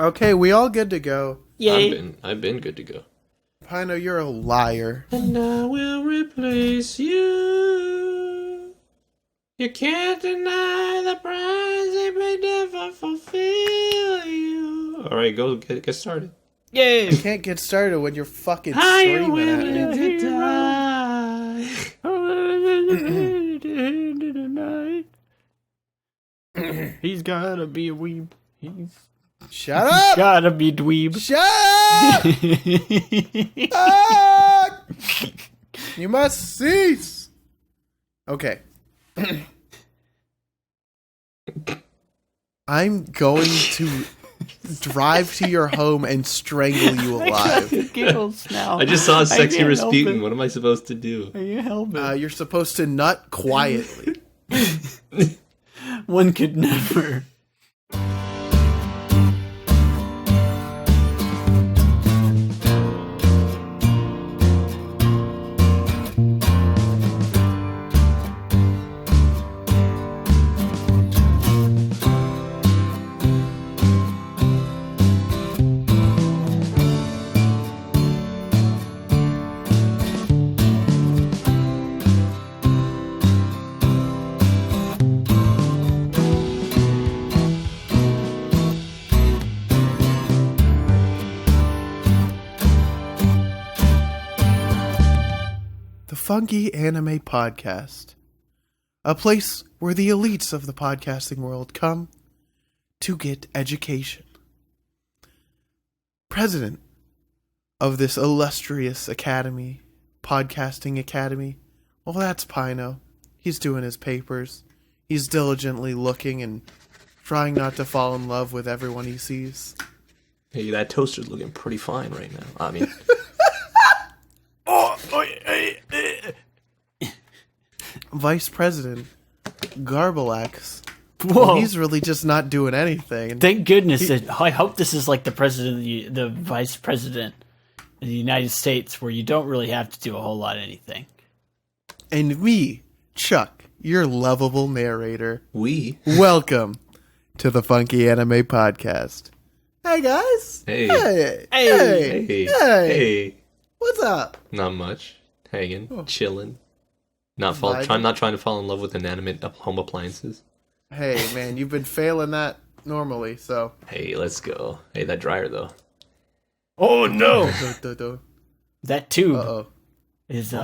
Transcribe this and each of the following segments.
Okay, we all good to go. Yay. I've been good to go. Pino, you're a liar. And I will replace you. You can't deny the prize it may never fulfill you. All right, go get started. Yay! You can't get started when you're fucking I am screaming at willing me. to die. He's gotta be a weeb. He's Shut up! gotta be dweeb. Shut up! Ah! You must cease. Okay. I'm going to drive to your home and strangle you alive. Giggles now. I just saw a sexy can't help Rasputin. it. What am I supposed to do? You help it. You're supposed to nut quietly. One could never. Funky Anime Podcast, a place where the elites of the podcasting world come to get education. President of this illustrious academy, podcasting academy, well, that's Pino. He's doing his papers. He's diligently looking and trying not to fall in love with everyone he sees. Hey, that toaster's looking pretty fine right now. I mean... Vice President Garbalax. Whoa. Well, he's really just not doing anything. Thank goodness that I hope this is like the president, the vice president of the United States, where you don't really have to do a whole lot of anything. And me, Chuck, your lovable narrator. Welcome to the Funky Anime Podcast. Hey guys. Hey. Hey. Hey. Hey. Hey. Hey. What's up? Not much. Hanging. Oh. Chilling. Not trying to fall in love with inanimate home appliances. Hey man, you've been failing that normally, so. Hey, let's go. Hey, that dryer though. Oh no! Uh That tube oh. is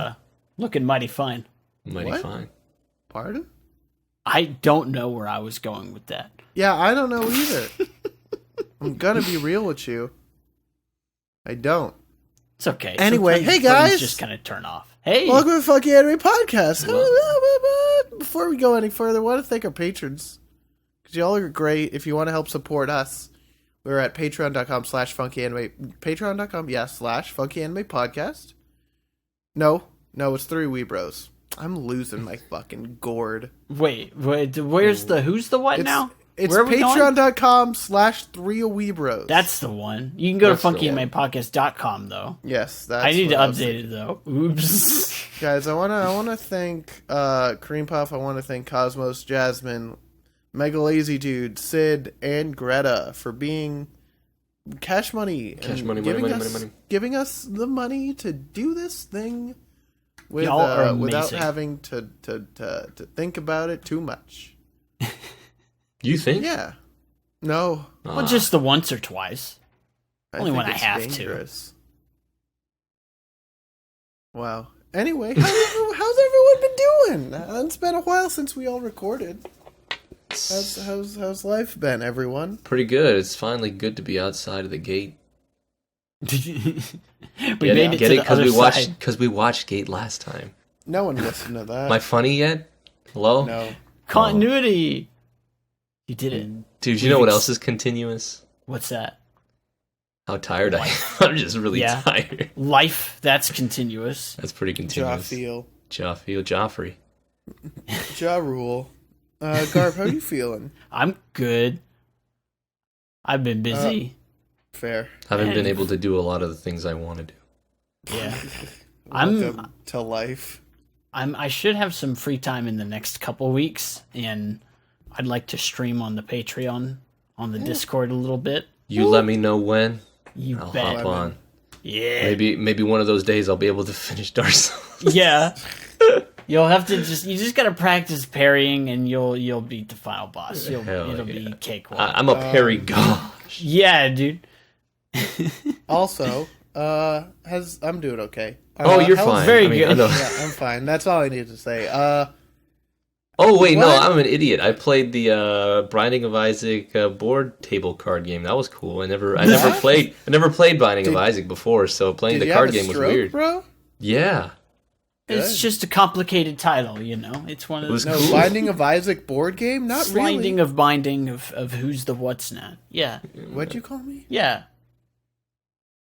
looking mighty fine. Mighty What? fine. Pardon? I don't know where I was going with that. Yeah, I don't know either. I'm gonna be real with you. I don't. It's okay. Anyway, Sometimes hey, brains guys. just kind of turn off. Hey, Welcome to Funky Anime Podcast. Before we go any further, I want to thank our patrons. Because y'all are great. If you want to help support us, we're at patreon.com/funkyAnime. Patreon.com, /funkyAnime podcast. No, it's 3 Weebros. I'm losing my fucking gourd. wait, where's the who's the what now? It's Where are we going? patreon.com/3 Weebros. That's the one. You can go That's to the one. funkyandmypodcast.com though. Yes, that's I need to what I was update it though. Oops. Guys, I wanna thank Cream Puff. I want to thank Cosmos, Jasmine, Mega Lazy Dude, Sid, and Greta for being cash money. Cash and money, money. Giving us the money to do this thing with, Y'all are without amazing. having to think about it too much. You think? Yeah. No. Well, just the once or twice. Only think when I it's have dangerous. Wow. Anyway, how's everyone been doing? It's been a while since we all recorded. How's life been, everyone? Pretty good. It's finally good to be outside of the gate. We made it Get to it? the other side. Because we watched Gate last time. No one listened to that. Am I funny yet? Hello? No. Continuity. You did it. Dude, you know what else is continuous? What's that? How tired I am. I'm just really Yeah. tired. Life. That's continuous. That's pretty continuous. Joffrey. Ja Rule. Garb, how you feeling? I'm good. I've been busy. Fair. Haven't been able to do a lot of the things I want to do. Yeah. Welcome to life. I should have some free time in the next couple weeks, and I'd like to stream on the Patreon, on the Discord a little bit. You let me know when. You I'll bet. hop on. Yeah. Maybe one of those days I'll be able to finish Dark Souls. Yeah. You'll have to just gotta practice parrying, and you'll beat the final boss. It'll be cakewalk. I'm a parry god. Yeah, dude. Also, I'm doing okay. Oh, you're fine. very good. I know. Yeah, I'm fine. That's all I need to say. Oh wait, no, What? I'm an idiot. I played the Binding of Isaac board table card game. That was cool. I never played Binding of Isaac before, so playing Did the you card have a game was stroke, weird. bro? Yeah. It's Good. just a complicated title, you know. It's one of It was those No, cool. Binding of Isaac board game? Not sliding really. of binding of who's the what's not. Yeah. What'd you call me? Yeah.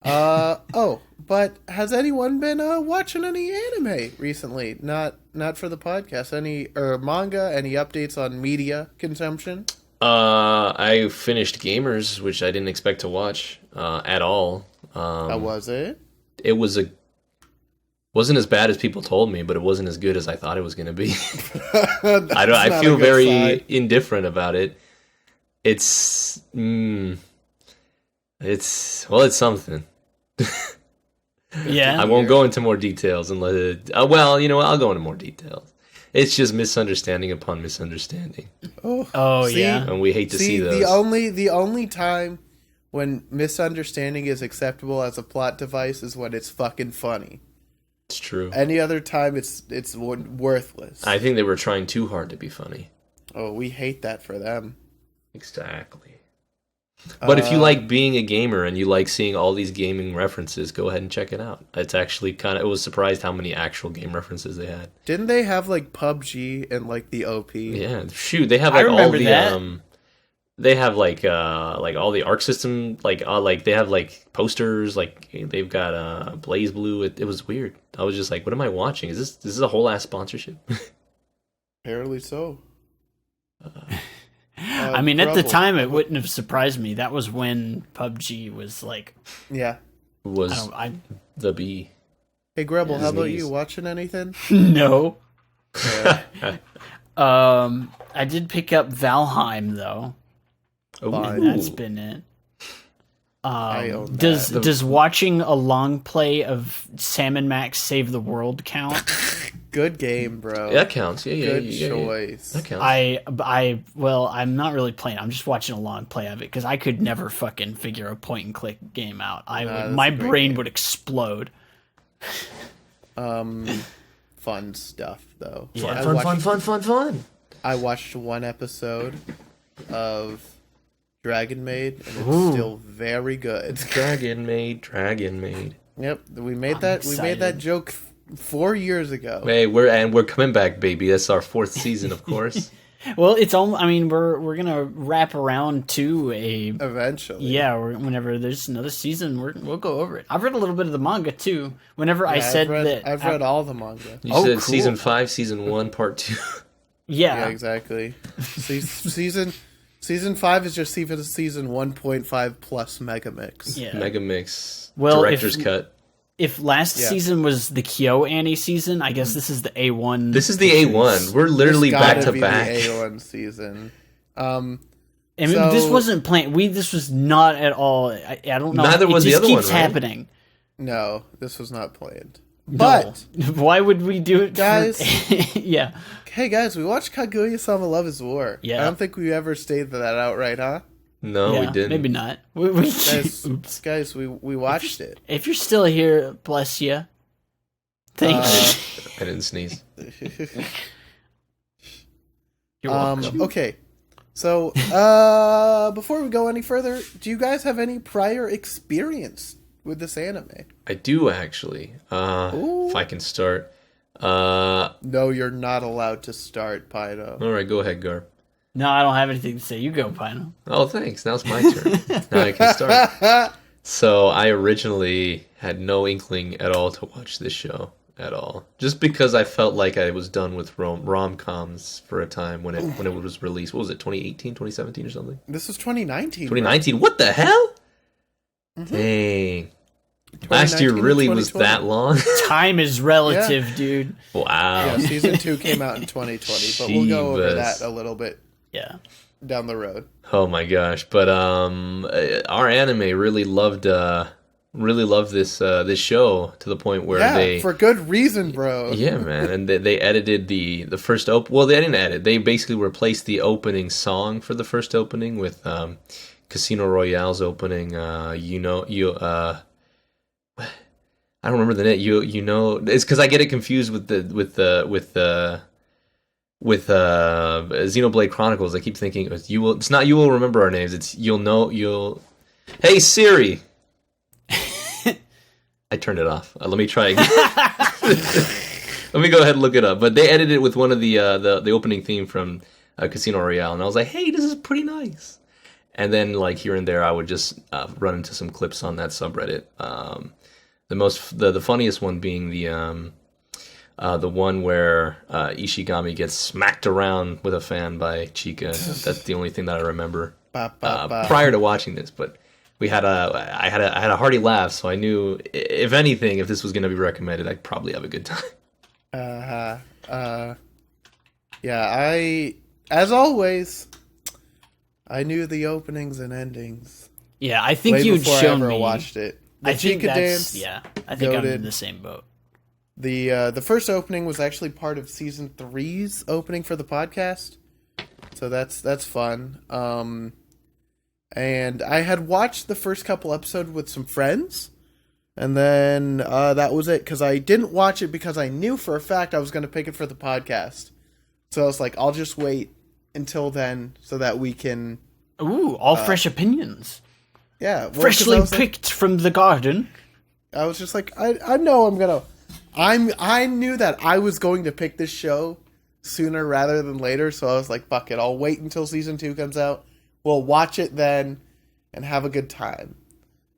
But has anyone been watching any anime recently? Not for the podcast. Any manga? Any updates on media consumption? I finished Gamers, which I didn't expect to watch at all. How was it? It wasn't as bad as people told me, but it wasn't as good as I thought it was going to be. I feel very indifferent about it. It's something. Yeah. I won't go into more details and let it. Well, you know what? I'll go into more details. It's just misunderstanding upon misunderstanding, Oh See? yeah. and we hate to see those. the only time when misunderstanding is acceptable as a plot device is when it's fucking funny. It's true. Any other time, it's worthless. I think they were trying too hard to be funny. Oh, we hate that for them. Exactly. But if you like being a gamer and you like seeing all these gaming references, go ahead and check it out. It's actually it was surprised how many actual game references they had. Didn't they have like PUBG and like the OP? Yeah, shoot, they have I like all remember the that. they have like all the Arc System like they have like posters, like they've got Blaze Blue. It was weird. I was just like, what am I watching? Is this a whole ass sponsorship? Apparently so. I mean, at the Trouble. time, it wouldn't have surprised me. That was when PUBG was like, Yeah. Was I the B. Hey, Grebel, how about Sneeze. you? Watching anything? no. Yeah. I did pick up Valheim though, Ooh. and that's been it. I own that. Does watching a long play of Sam and Max Save the World count? Good game, bro. Yeah, that counts. Yeah. Good yeah. choice. That counts. I'm not really playing. I'm just watching a long play of it because I could never fucking figure a point and click game out. that's My a great brain game. would explode. Fun stuff though. Yeah. Fun. I watched one episode of Dragon Maid, and it's Ooh. still very good. Dragon Maid. Yep, we made that excited. joke 4 years ago. Hey, we're coming back, baby. That's our 4th season, of course. Well, it's all. I mean, we're gonna wrap around to a. Eventually. Yeah, whenever there's another season, we'll go over it. I've read a little bit of the manga too. Whenever I said I've read all the manga. You Oh, said cool. season 5, season 1, part 2. Yeah, yeah, exactly. Season 5 is just season 1.5 plus Megamix. yeah. Mega Mix. Well, Director's cut. If last Yeah. season was the Kyo Annie season, I guess this is the A1. This is the A1. We're literally It's back gotta to be back. The A1 season. I mean, so- this wasn't planned. This was not at all. I don't know. Neither was it the just other keeps one, right? happening. No, this was not planned. No. But Why would we do it, Guys. yeah. hey, guys, we watched Kaguya-sama Love Is War. Yeah. I don't think we ever stated that outright, huh? No, Yeah, we didn't. Maybe not. We Guys, oops. guys, we watched it. If you're still here, bless you. Thank you. I didn't sneeze. You're welcome. Okay. So, before we go any further, do you guys have any prior experience with this anime? I do actually. Ooh. If I can start. No, you're not allowed to start, Pino. All right, go ahead, Garb. No, I don't have anything to say. You go, Pino. Oh, thanks. Now it's my turn. Now I can start. So I originally had no inkling at all to watch this show at all, just because I felt like I was done with rom-coms for a time when it was released. What was it? 2018, 2017 or something? This was 2019. 2019. What the hell? Mm-hmm. Dang. Last year 2019 really and was 2020. that long? Time is relative, dude. Wow. Yeah, season 2 came out in 2020, but we'll go over Jeebus. that a little bit. Yeah. down the road. Oh my gosh! But our anime really loved this show to the point where they for good reason, bro. yeah, man, and they edited the first well, they didn't edit. They basically replaced the opening song for the first opening with Casino Royale's opening. I don't remember the net. You know, it's because I get it confused with Xenoblade Chronicles. I keep thinking you will. It's not you will remember our names. It's you'll. Hey Siri. I turned it off. Let me try again. Let me go ahead and look it up. But they edited it with one of the opening theme from Casino Royale, and I was like, hey, this is pretty nice. And then like here and there, I would just run into some clips on that subreddit. The funniest one being the one where Ishigami gets smacked around with a fan by Chika. That's the only thing that I remember prior to watching this. But I had a hearty laugh, so I knew if anything, if this was going to be recommended, I'd probably have a good time. Yeah, as always, I knew the openings and endings. Yeah, I think you'd shown me. Watched it. I think Chica that's dance, I think I'm in the same boat. The first opening was actually part of season 3's opening for the podcast, so that's fun. And I had watched the first couple episodes with some friends, and then that was it, because I didn't watch it because I knew for a fact I was going to pick it for the podcast. So I was like, I'll just wait until then so that we can... Ooh, all fresh opinions. Yeah. Well, freshly picked from the garden. I was just like, I know I'm going to... I knew that I was going to pick this show sooner rather than later, so I was like, fuck it, I'll wait until season 2 comes out. We'll watch it then and have a good time.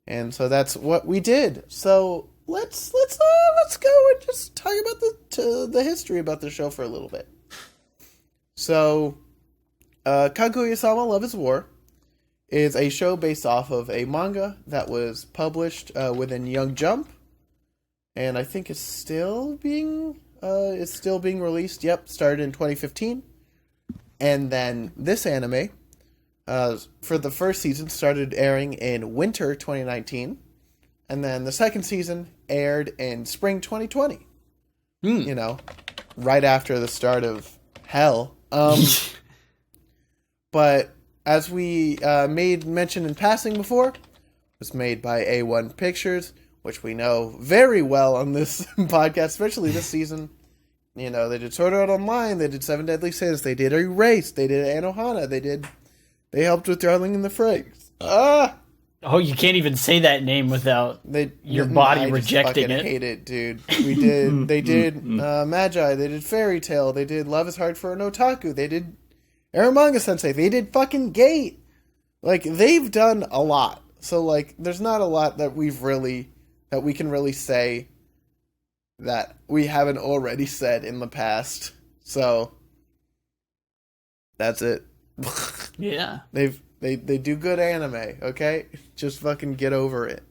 And so that's what we did. So let's go and just talk about the history about the show for a little bit. So Kaguya-sama Love is War is a show based off of a manga that was published within Young Jump, and I think it's still being released. Yep, started in 2015. And then this anime for the first season started airing in winter 2019, and then the second season aired in spring 2020. You know, right after the start of hell. But as we made mention in passing before, it was made by A1 Pictures, which we know very well on this podcast, especially this season. You know, they did Sword Art Online, they did Seven Deadly Sins, they did Erased, they did Anohana, they helped with Darling in the Franxx. Oh, you can't even say that name without your body rejecting it. I hate it, dude. They did Magi, they did Fairy Tail, they did Love is Hard for an Otaku, they did Aramanga Sensei, they did fucking Gate. Like, they've done a lot. So, like, there's not a lot that we can really say that we haven't already said in the past. So, that's it. Yeah. They do good anime, okay? Just fucking get over it.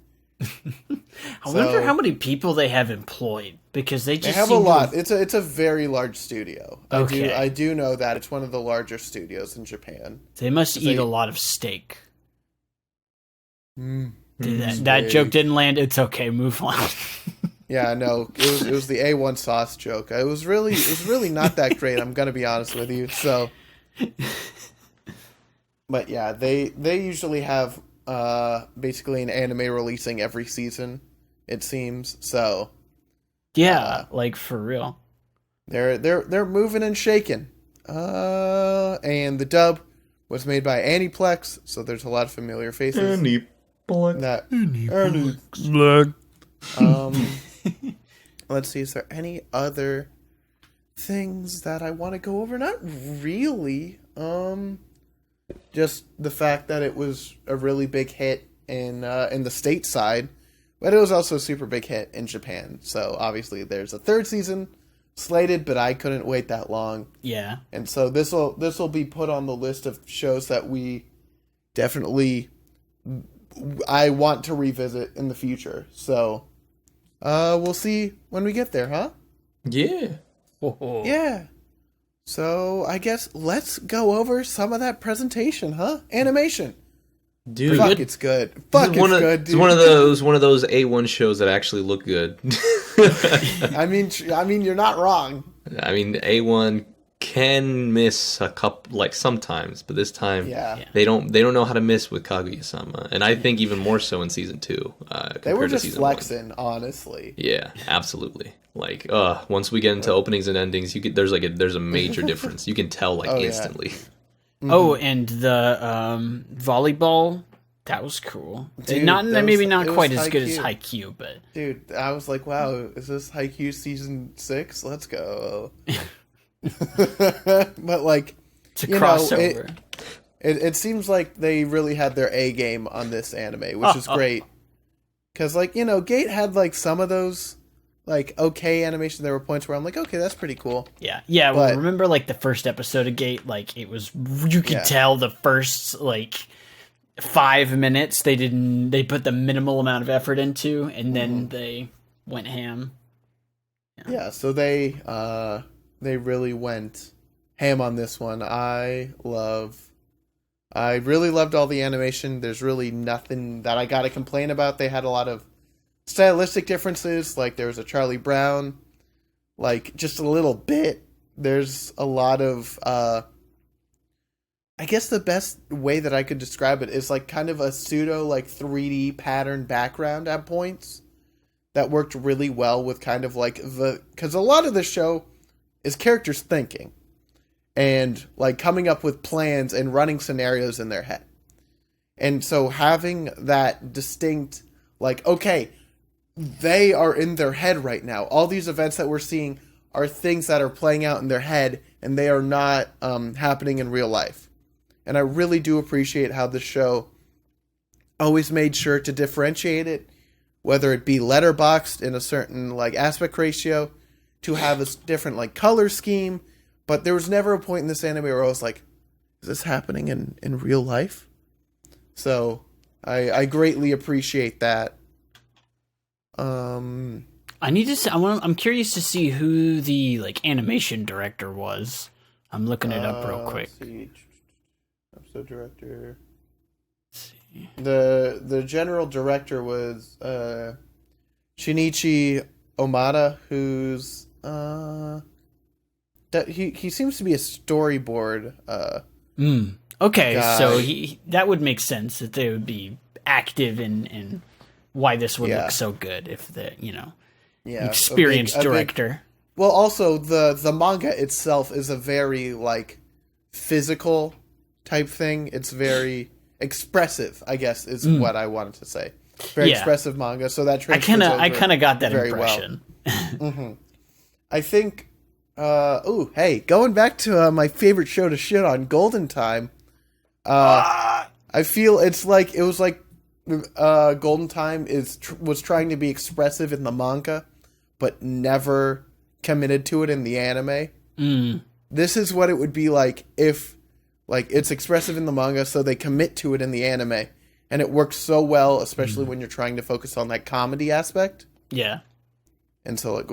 I wonder how many people they have employed, because they have a lot. It's a very large studio. Okay. I do know that it's one of the larger studios in Japan. They must eat a lot of steak. That joke didn't land. It's okay. Move on. Yeah, no, it was the A1 sauce joke. It was really not that great. I'm gonna be honest with you. So, but yeah, they usually have basically an anime releasing every season, it seems. So yeah, like for real. They're moving and shaking. And the dub was made by Aniplex, so there's a lot of familiar faces. Let's see, is there any other things that I want to go over? Not really. Just the fact that it was a really big hit in the stateside, but it was also a super big hit in Japan. So obviously there's a third season slated, but I couldn't wait that long. Yeah. And so this will be put on the list of shows that we definitely I want to revisit in the future. So we'll see when we get there, huh? Yeah. Yeah. So I guess let's go over some of that presentation, huh? Animation. Dude, Fuck, good. it's good. Fuck, it's good, dude. It's one of those A1 shows that actually look good. I mean, you're not wrong. I mean, A1 can miss a couple, like sometimes, but this time, Yeah. they don't know how to miss with Kaguya-sama, and I think even more so in season 2. They were compared to just season 1. flexing, honestly. Yeah, absolutely. Like, once we get into openings and endings, there's a major difference. You can tell like yeah. instantly. Oh, and the volleyball, that was cool. Dude, Maybe it not was quite as good as Haikyuu. Haikyuu, but Dude, I was like, wow, is this Haikyuu season 6? Let's go. But like, it's a crossover. It seems like they really had their A game on this anime, which is great. Because like, Gate had like some of those like okay animation. There were points where I'm like, okay, that's pretty cool. Yeah. Well, remember like the first episode of Gate? Like it was, you could tell the first like 5 minutes they put the minimal amount of effort into, and then they went ham. Yeah, so they really went ham on this one. I really loved all the animation. There's really nothing that I gotta complain about. They had a lot of stylistic differences, like there was a Charlie Brown, like just a little bit. There's a lot of I guess the best way that I could describe it is like kind of a pseudo like 3D pattern background at points that worked really well with kind of like because a lot of the show is characters thinking and like coming up with plans and running scenarios in their head. And so having that distinct, like, okay, they are in their head right now. All these events that we're seeing are things that are playing out in their head, and they are not happening in real life. And I really do appreciate how the show always made sure to differentiate it, whether it be letterboxed in a certain like aspect ratio, to have a different like color scheme. But there was never a point in this anime where I was like, is this happening in real life? So I greatly appreciate that. I need to see, I'm curious to see who the like animation director was. I'm looking it up real quick. Let's see. Episode director. Let's see. The general director was Shinichi Omada, who's he seems to be a storyboard Okay, guy. so that would make sense that they would be active in why this would look so good if the experienced director. Well, also the manga itself is a very like physical type thing. It's very expressive, I guess, is what I wanted to say. Very expressive manga. So that I kind of got that impression. Well. I think. Hey, going back to my favorite show to shit on, Golden Time. I feel it was like Golden Time was trying to be expressive in the manga, but never committed to it in the anime. This is what it would be like if, like, it's expressive in the manga, so they commit to it in the anime, and it works so well, especially when you're trying to focus on that comedy aspect. Yeah. And so, like,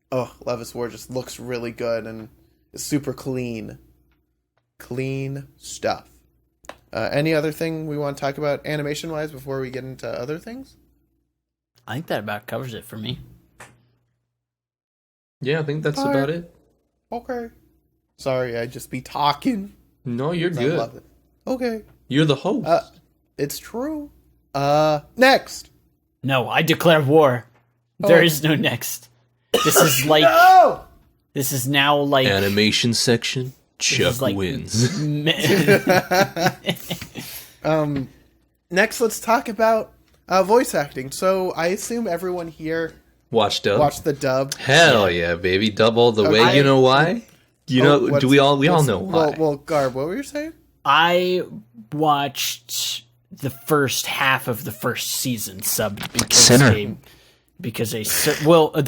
Love is War just looks really good and is super clean. Clean stuff. Any other thing we want to talk about animation-wise before we get into other things? I think that about covers it for me. Yeah, I think that's about it. Okay. Sorry, I just be talking. No, you're good. I love it. Okay. You're the host. It's true. Next. No, I declare war. There is no next. This is like... No! This is now like... Animation section. Chuck like- wins. Next, let's talk about voice acting. So, I assume everyone here Watch dub. watched the dub. Hell yeah, baby. Dub all the way. Okay. You know why? We all know why. Well, Garb, what were you saying? I watched the first half of the first season subbed because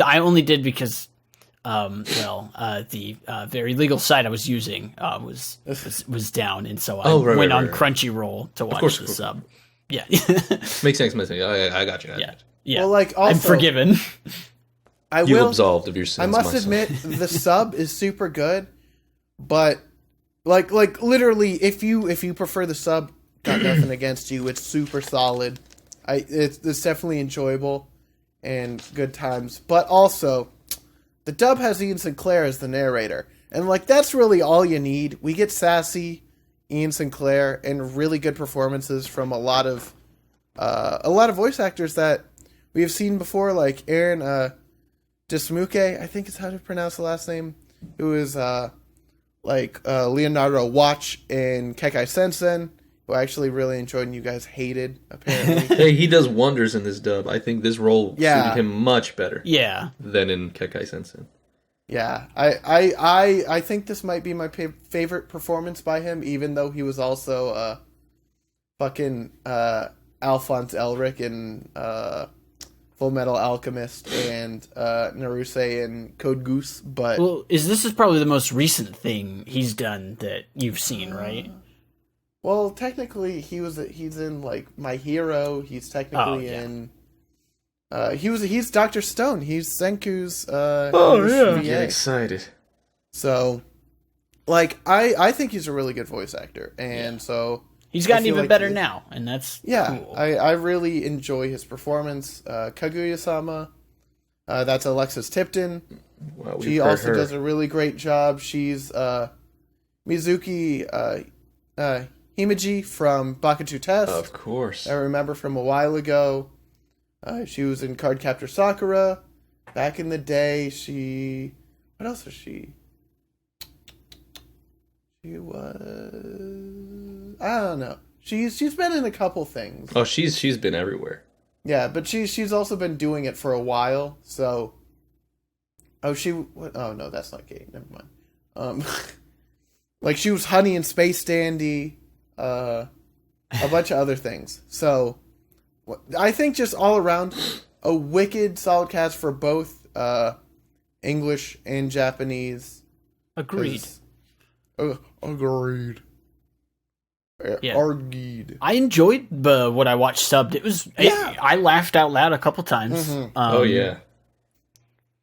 I only did because the very legal site I was using was down, and so I went on Crunchyroll to watch the sub. Yeah. Makes sense. I got you. Yeah. Well, like, also, I'm forgiven. You absolved of your sins. I must admit, the sub is super good, but like literally, if you prefer the sub, got nothing against you. It's super solid. It's definitely enjoyable and good times. But also, the dub has Ian Sinclair as the narrator, and like that's really all you need. We get sassy Ian Sinclair and really good performances from a lot of voice actors that we have seen before, like Aaron Dismuke, I think is how to pronounce the last name, who is Leonardo Watch in Kekai Sensen, who I actually really enjoyed and you guys hated, apparently. Hey, he does wonders in this dub. I think this role suited him much better than in Kekai Sensen. Yeah, I think this might be my favorite performance by him, even though he was also fucking Alphonse Elric in Full Metal Alchemist and Naruse and Code Goose, but this is probably the most recent thing he's done that you've seen, right? Well, technically he's in like My Hero. He's technically in. He's Dr. Stone. He's Senku's. Get excited. So, like I think he's a really good voice actor, and so. He's gotten even better now, and that's cool. I really enjoy his performance. Kaguya-sama, that's Alexis Tipton. Well, she also does a really great job. She's Mizuki Himeji from Bakuchu Test. Of course. I remember from a while ago. She was in Cardcaptor Sakura. Back in the day, what else was she? She was... I don't know. She's been in a couple things. Oh, she's been everywhere. Yeah, but she's also been doing it for a while, so... Oh, oh, no, that's not gay. Never mind. Like, she was Honey in Space Dandy, a bunch of other things. So, I think just all around, a wicked solid cast for both English and Japanese. Agreed. Agreed. Yeah. Argued. I enjoyed what I watched subbed. I laughed out loud a couple times. Mm-hmm. Oh yeah.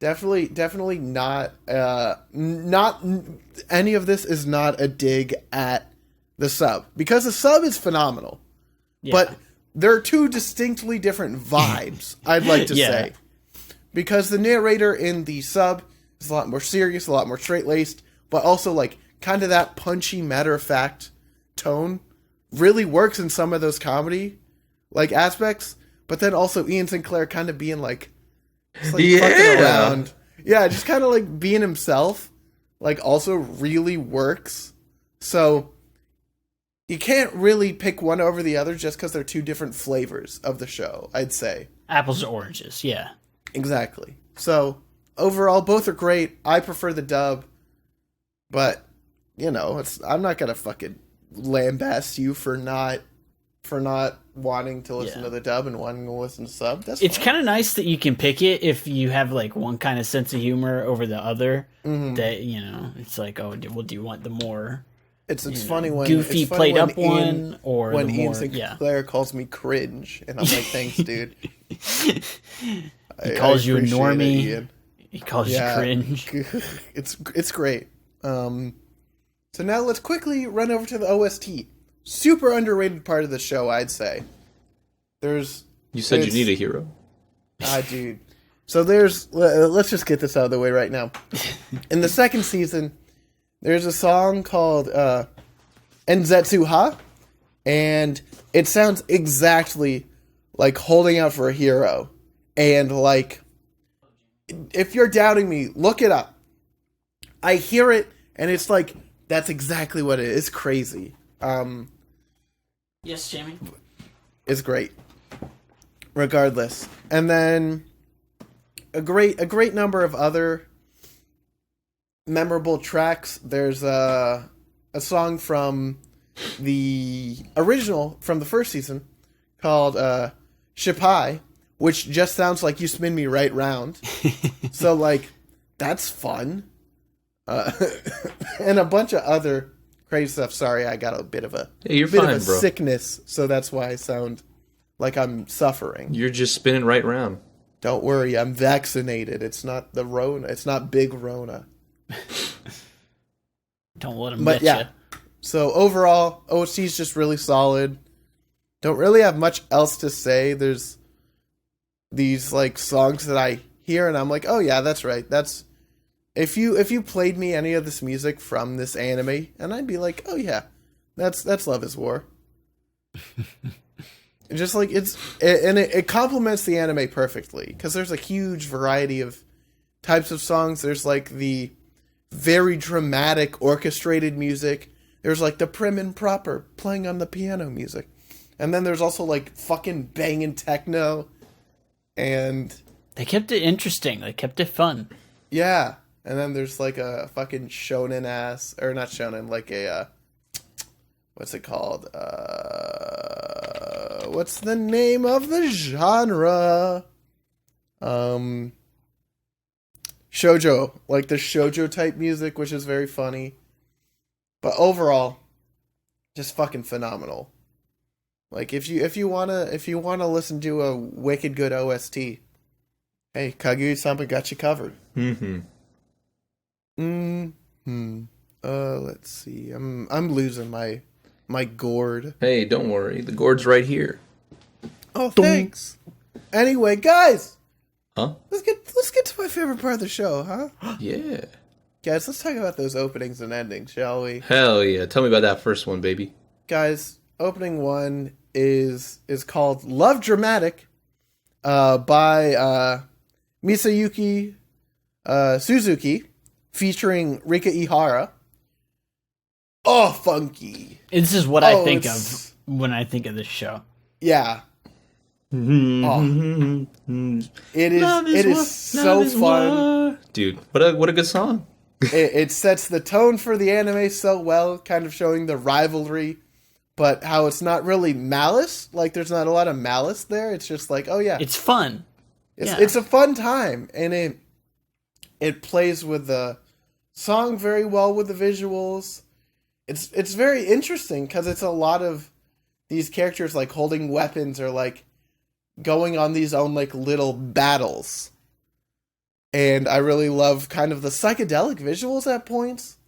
Definitely not any of this is not a dig at the sub, because the sub is phenomenal. Yeah. But there are two distinctly different vibes, I'd like to say. Because the narrator in the sub is a lot more serious, a lot more straight-laced, but also like kind of that punchy, matter-of-fact tone really works in some of those comedy like aspects, but then also Ian Sinclair kind of being like fucking around. Yeah, just kind of like being himself, like also really works. So you can't really pick one over the other just because they're two different flavors of the show, I'd say. Apples to oranges, yeah. Exactly. So overall, both are great. I prefer the dub, but you know, I'm not gonna fucking lambast you for not wanting to listen to the dub and wanting to listen to sub. It's kind of nice that you can pick it if you have like one kind of sense of humor over the other. Mm-hmm. That, you know, it's like, oh, well, do you want the more? It's funny when goofy played up one, or when Ian Sinclair calls me cringe, and I'm like, thanks, dude. He calls you a normie. He calls you cringe. It's great. So now let's quickly run over to the OST. Super underrated part of the show, I'd say. You said you need a hero. Dude. So let's just get this out of the way right now. In the second season, there's a song called Enzetsu Ha, and it sounds exactly like Holding Out for a Hero. And like, if you're doubting me, look it up. I hear it, and it's like, that's exactly what it is. It's crazy. Yes, Jamie? It's great. Regardless. And then a great number of other memorable tracks. There's a song from the original, from the first season, called Shippai, which just sounds like You Spin Me Right Round. So, like, that's fun. And a bunch of other crazy stuff. Sorry, I got a bit of a sickness, so that's why I sound like I'm suffering. You're just spinning right round. Don't worry, I'm vaccinated. It's not the Rona. It's not Big Rona. Don't let him But get yeah. you. So overall, OST's just really solid. Don't really have much else to say. There's these like songs that I hear and I'm like, oh yeah, that's right. That's if you played me any of this music from this anime, and I'd be like, oh yeah, that's Love is War. Just like it complements the anime perfectly because there's a huge variety of types of songs. There's like the very dramatic orchestrated music. There's like the prim and proper playing on the piano music. And then there's also like fucking banging techno. And They kept it interesting. They kept it fun. yeah. And then there's like a fucking shonen ass, or not shonen, like a, what's it called? What's the name of the genre? Shoujo, like the shoujo type music, which is very funny. But overall, just fucking phenomenal. Like if you wanna listen to a wicked good OST, hey, Kaguya-sama got you covered. Let's see. I'm losing my gourd. Hey, don't worry. The gourd's right here. Oh, thanks. Anyway, guys. Huh? Let's get to my favorite part of the show, huh? Yeah. Guys, let's talk about those openings and endings, shall we? Hell yeah. Tell me about that first one, baby. Guys, opening one is called Love Dramatic by Misayuki Suzuki, featuring Rika Ihara. Oh, funky. This is what I think of when I think of this show. Yeah. Oh. It is so fun. Dude, what a good song. It sets the tone for the anime so well, kind of showing the rivalry, but how it's not really malice. Like, there's not a lot of malice there. It's just like, oh yeah. It's fun. It's a fun time, and it plays with the song very well with the visuals. It's very interesting because it's a lot of these characters like holding weapons or like going on these own like little battles. And I really love kind of the psychedelic visuals at points,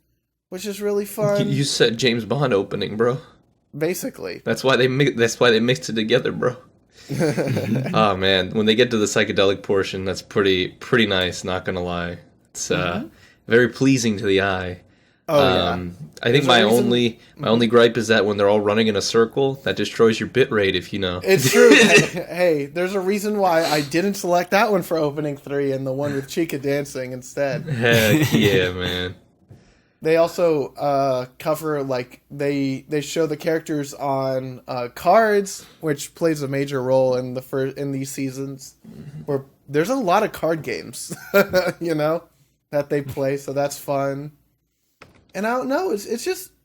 which is really fun. You said James Bond opening, bro. Basically. That's why they mixed it together, bro. Oh man, when they get to the psychedelic portion, that's pretty nice, not gonna lie. It's very pleasing to the eye. Oh yeah. I think my only gripe is that when they're all running in a circle, that destroys your bit rate, if you know. It's true. Hey, there's a reason why I didn't select that one for opening 3 and the one with Chica dancing instead. Heck yeah, man. They also cover like they show the characters on cards, which plays a major role in in these seasons. Where there's a lot of card games, you know, that they play, so that's fun. And I don't know, it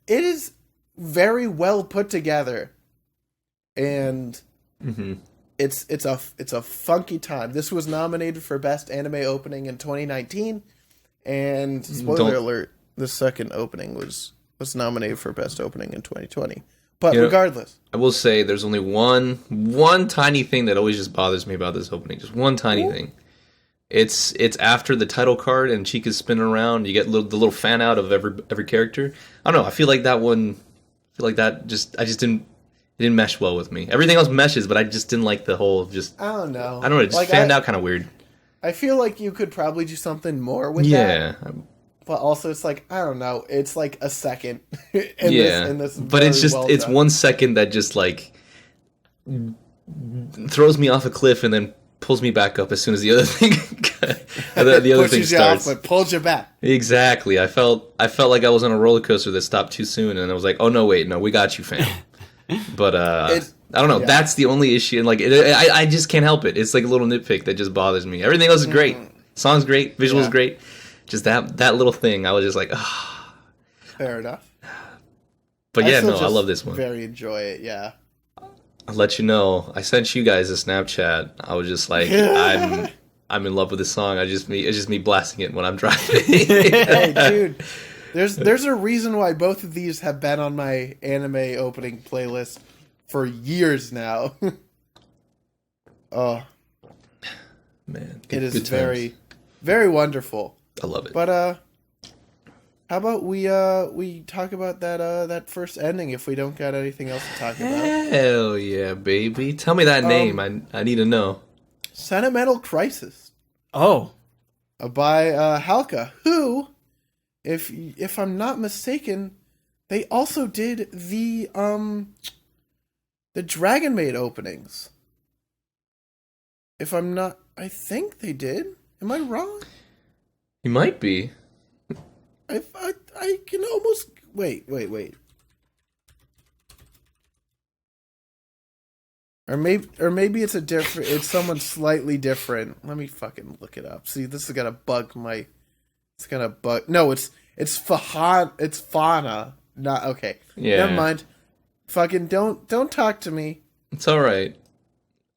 is very well put together, and it's a funky time. This was nominated for Best Anime Opening in 2019, and spoiler alert, the second opening was nominated for Best Opening in 2020. But regardless, I will say there's only one tiny thing that always just bothers me about this opening. Just one tiny thing. It's after the title card and Chica's spinning around. You get the little fan out of every character. I don't know. I feel like that one. I feel like that it didn't mesh well with me. Everything else meshes, but I just didn't like the whole just. I don't know. I don't know. It just like fanned out kind of weird. I feel like you could probably do something more with that. Yeah. But also, it's like, I don't know. It's like a second. In this but it's just it's 1 second that just like throws me off a cliff and then pulls me back up as soon as the other thing the other thing starts. But pulls you back. Exactly. I felt like I was on a roller coaster that stopped too soon, and I was like, oh no, wait, no, we got you, fam. But I don't know. Yeah. That's the only issue, and like I just can't help it. It's like a little nitpick that just bothers me. Everything else is great. Song's great. Visuals great. Just that little thing, I was just like, ah. Fair enough. But yeah, no, I love this one. Very enjoy it. Yeah. I'll let you know. I sent you guys a Snapchat. I was just like, I'm in love with this song. It's just me blasting it when I'm driving. Hey, dude, there's a reason why both of these have been on my anime opening playlist for years now. Oh, Man, it is good times. very, very wonderful. I love it. But how about we talk about that first ending if we don't got anything else to talk about? Hell yeah, baby! Tell me that name. I need to know. Sentimental Crisis. Oh, By Halka, who, if I'm not mistaken, they also did the Dragon Maid openings. I think they did. Am I wrong? You might be. I can almost wait. Or maybe it's it's someone slightly different. Let me fucking look it up. See, this is gonna bug my. It's gonna bug. No, it's Fauna. Not okay. Yeah. Never mind. Fucking don't talk to me. It's all right.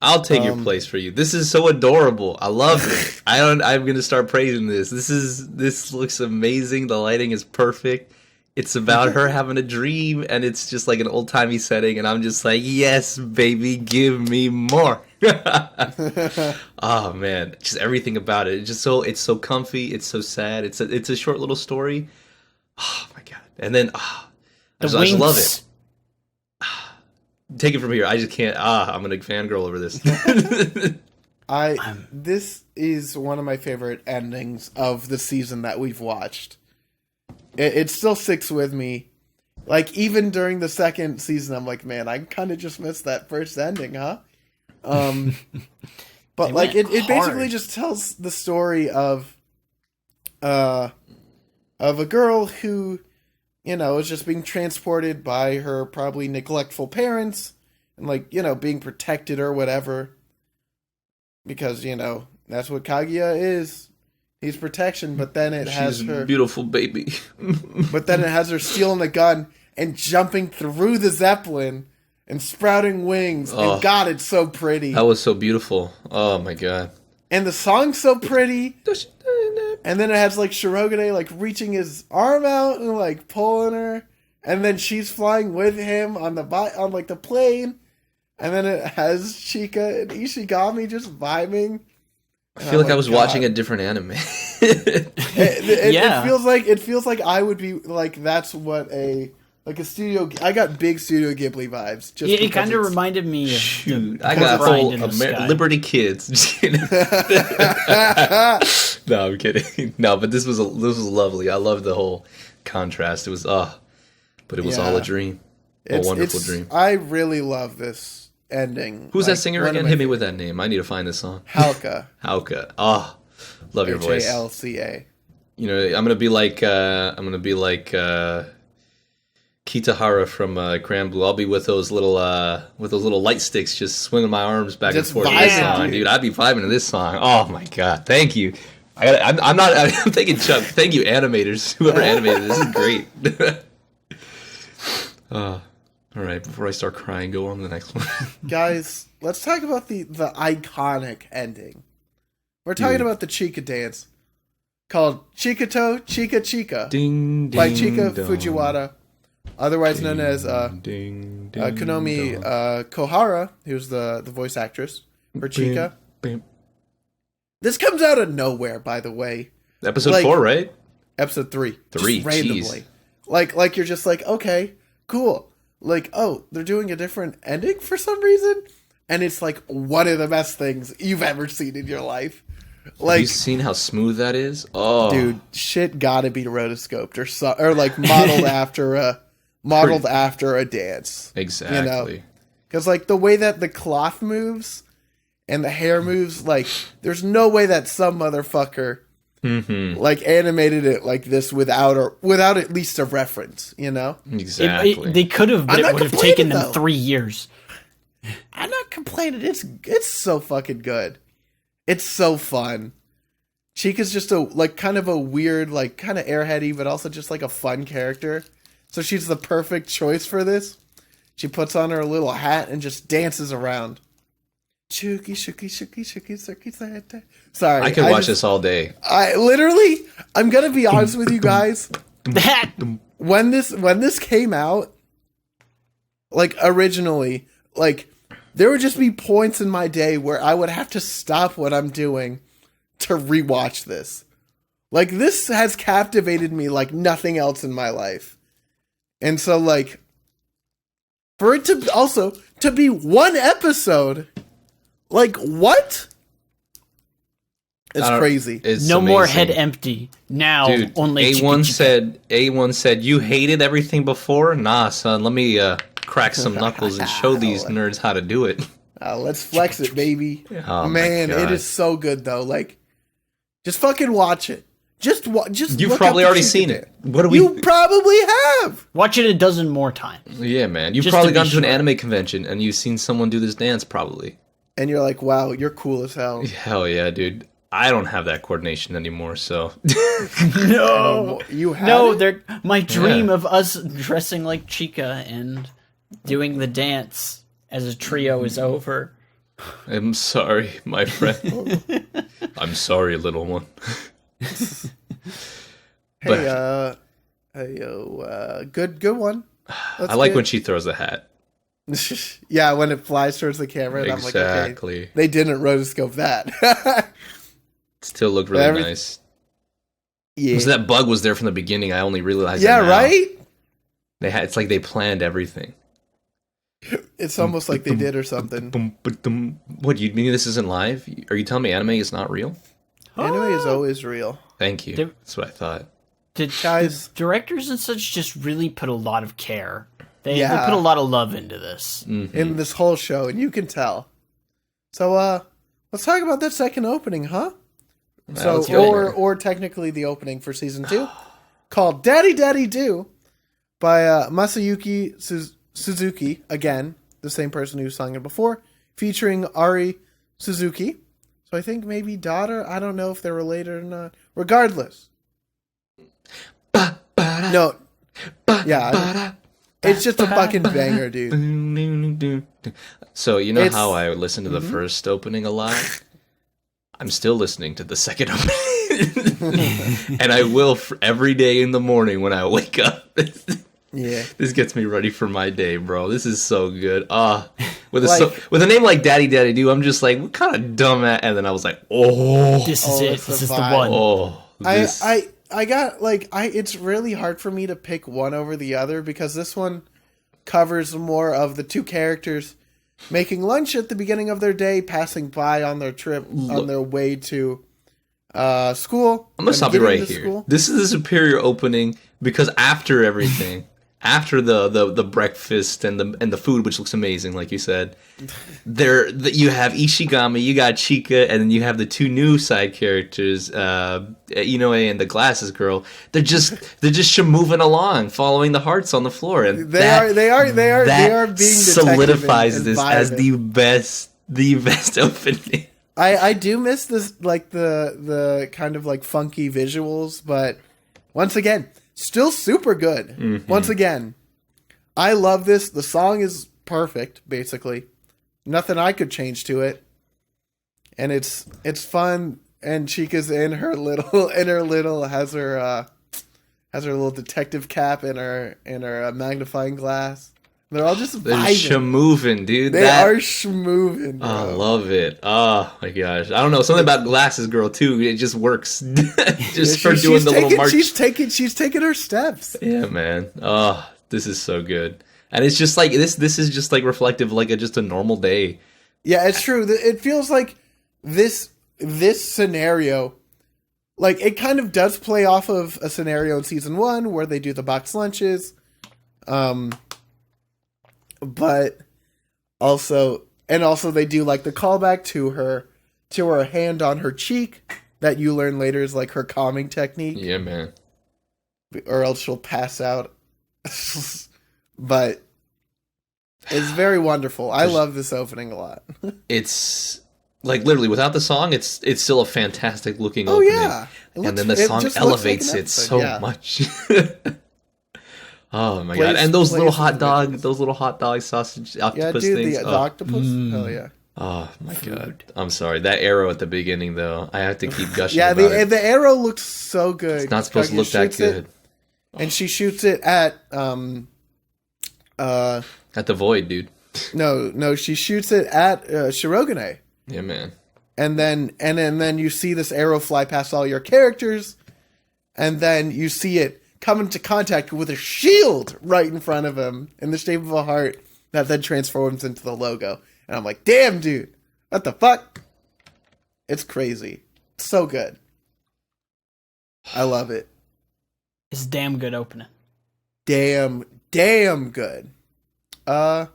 I'll take your place for you. This is so adorable. I love it. I'm gonna start praising this. This looks amazing. The lighting is perfect. It's about her having a dream, and it's just like an old timey setting, and I'm just like, yes, baby, give me more. Oh man, just everything about it. It's so comfy. It's so sad. It's a short little story. Oh my god! And then I just love it. Take it from here. I just can't. I'm gonna fangirl over this. This is one of my favorite endings of the season that we've watched. It still sticks with me. Like, even during the second season, I'm like, man, I kind of just missed that first ending, huh? But like, it basically just tells the story of a girl who, is just being transported by her probably neglectful parents and, like, being protected or whatever. Because, that's what Kaguya is. He's protection, but then has her... beautiful baby. But then it has her stealing a gun and jumping through the Zeppelin and sprouting wings. Oh, and God, it's so pretty. That was so beautiful. Oh, my God. And the song's so pretty. And then it has, like, Shirogane, like, reaching his arm out and, like, pulling her. And then she's flying with him on the plane. And then it has Chika and Ishigami just vibing. I feel like I was watching a different anime. It feels like I would be, like, that's what a studio... I got big Studio Ghibli vibes. It kind of reminded me of... Shoot, I got whole Liberty Kids. No, I'm kidding. No, but this was lovely. I loved the whole contrast. It was but it was all a dream. A wonderful dream. I really love this ending. Who's that singer again? Hit me with that name. I need to find this song. Halka. Halka. Oh, love your voice. Halca. I'm gonna be like Kitahara from Grand Blue. I'll be with those little light sticks, just swinging my arms back and forth. This song, dude. I'd be vibing to this song. Oh my god, thank you. I'm thinking Chuck. Thank you, animators. Whoever animated this is great. All right, before I start crying, go on to the next one. Guys, let's talk about the iconic ending. We're talking about the Chika dance called Chikato Chika Chika ding, by ding, Chika dong. Fujiwara, otherwise known as ding, Konomi Kohara, who's the voice actress for Chika. Bam. This comes out of nowhere, by the way. Episode 4, right? Episode 3. 3, just randomly. Like you're just like, okay, cool. Like, oh, they're doing a different ending for some reason? And it's like one of the best things you've ever seen in your life. Like, have you seen how smooth that is? Oh, dude, shit gotta be rotoscoped or like modeled after a dance. Exactly. Because like the way that the cloth moves and the hair moves, like there's no way that some motherfucker like animated it like this without at least a reference, Exactly. They could have, but it would have taken them 3 years. I'm not complaining. It's so fucking good. It's so fun. Chika's just kind of a weird, like kind of airheady, but also just like a fun character. So she's the perfect choice for this. She puts on her little hat and just dances around. Shuki, shuki, shuki, shuki, shuki, shuki. Sorry. I could watch this all day. I'm going to be honest with you guys. When this came out, like originally, like there would just be points in my day where I would have to stop what I'm doing to rewatch this. Like, this has captivated me like nothing else in my life. And so, like, for it to also to be one episode, like, what? It's crazy. It's no amazing. more head empty. Now, Dude, only A1 said, you hated everything before? Nah, son, let me crack some knuckles and show these nerds how to do it. Let's flex it, baby. Oh, man, it is so good, though. Like, just fucking watch it. Just You've probably already seen it. What do we? You probably have. Watch it a dozen more times. Yeah, man. You've Just probably to be gone to an sure. anime convention and you've seen someone do this dance, probably. And you're like, wow, you're cool as hell. Hell yeah, dude. I don't have that coordination anymore, so. No, You have no. it? My dream of us dressing like Chica and doing the dance as a trio is over. I'm sorry, my friend. I'm sorry, little one. Hey, good one. That's I like good. when she throws the hat. Yeah, when it flies towards the camera, and I'm like, Exactly. okay, they didn't rotoscope that. Still looked really Every- nice. Yeah, Because that bug was there from the beginning. I only realized yeah, that now. right. It's like they planned everything. It's almost like they did or something. What, you mean this isn't live? Are you telling me anime is not real? Anime is always real. Thank you. Did- That's what I thought. Did Guys. directors and such just really put a lot of care? They Yeah. put a lot of love into this. In this whole show, and you can tell. So, let's talk about that second opening, huh? So, let's go there. or technically the opening for season 2, called "Daddy Daddy Do" by Masayuki Suzuki. Again, the same person who sung it before, featuring Ari Suzuki. So I think maybe daughter. I don't know if they're related or not. Regardless, no, yeah, it's just a fucking banger, dude. So, you know It's- how I listened to the first opening a lot? I'm still listening to the second opening. And I will every day in the morning when I wake up. Yeah, This gets me ready for my day, bro. This is so good. With Like- a name like Daddy Daddy Do, I'm just like, what kind of dumb and then I was like, oh, This is it. it's This the is the vibe. one. oh. This, I got like it's really hard for me to pick one over the other because this one covers more of the two characters making lunch at the beginning of their day, passing by on their trip on their way to school. I'm gonna stop you getting right to here. school. This is the superior opening because after everything, after the breakfast and the food, which looks amazing, like you said, you have Ishigami, you got Chika, and then you have the two new side characters, Inoue and the glasses girl. They're just moving along, following the hearts on the floor, and They are being detective solidifies and this as vibing. the best opening. I do miss this, like the kind of like funky visuals, but once again, still super good. Mm-hmm. Once again, I love this. The song is perfect, basically. Nothing I could change to it, and it's fun. And Chica's in her little has her little detective cap and her magnifying glass. They're all just They're vibing. shamovin', dude. They are schmoovin', bro. I love it. Oh my gosh. I don't know. Something about Glasses Girl too. It just works. Just for doing the little march. She's taking her steps. Yeah, man. Oh, this is so good. And it's just like this is just like reflective like just a normal day. Yeah, it's true. It feels like this scenario, like it kind of does play off of a scenario in season 1 where they do the box lunches. But also they do like the callback to her hand on her cheek that you learn later is like her calming technique, Yeah, man. or else she'll pass out. But it's very wonderful. I love this opening a lot. It's like literally without the song, it's still a fantastic looking Oh opening. yeah, And then the song elevates it so much. Oh my god! And those little hot dog sausage octopus dude, things. the octopus. Hell yeah. Oh my god! I'm sorry. That arrow at the beginning, though, I have to keep gushing Yeah, about it. the arrow looks so good. It's not supposed to look that good. And she shoots it at At the void, dude. No, she shoots it at Shirogane. Yeah, man. And then you see this arrow fly past all your characters, and then you see it come into contact with a shield right in front of him in the shape of a heart that then transforms into the logo. And I'm like, damn, dude, what the fuck? It's crazy. So good. I love it. It's a damn good opening. Damn good. So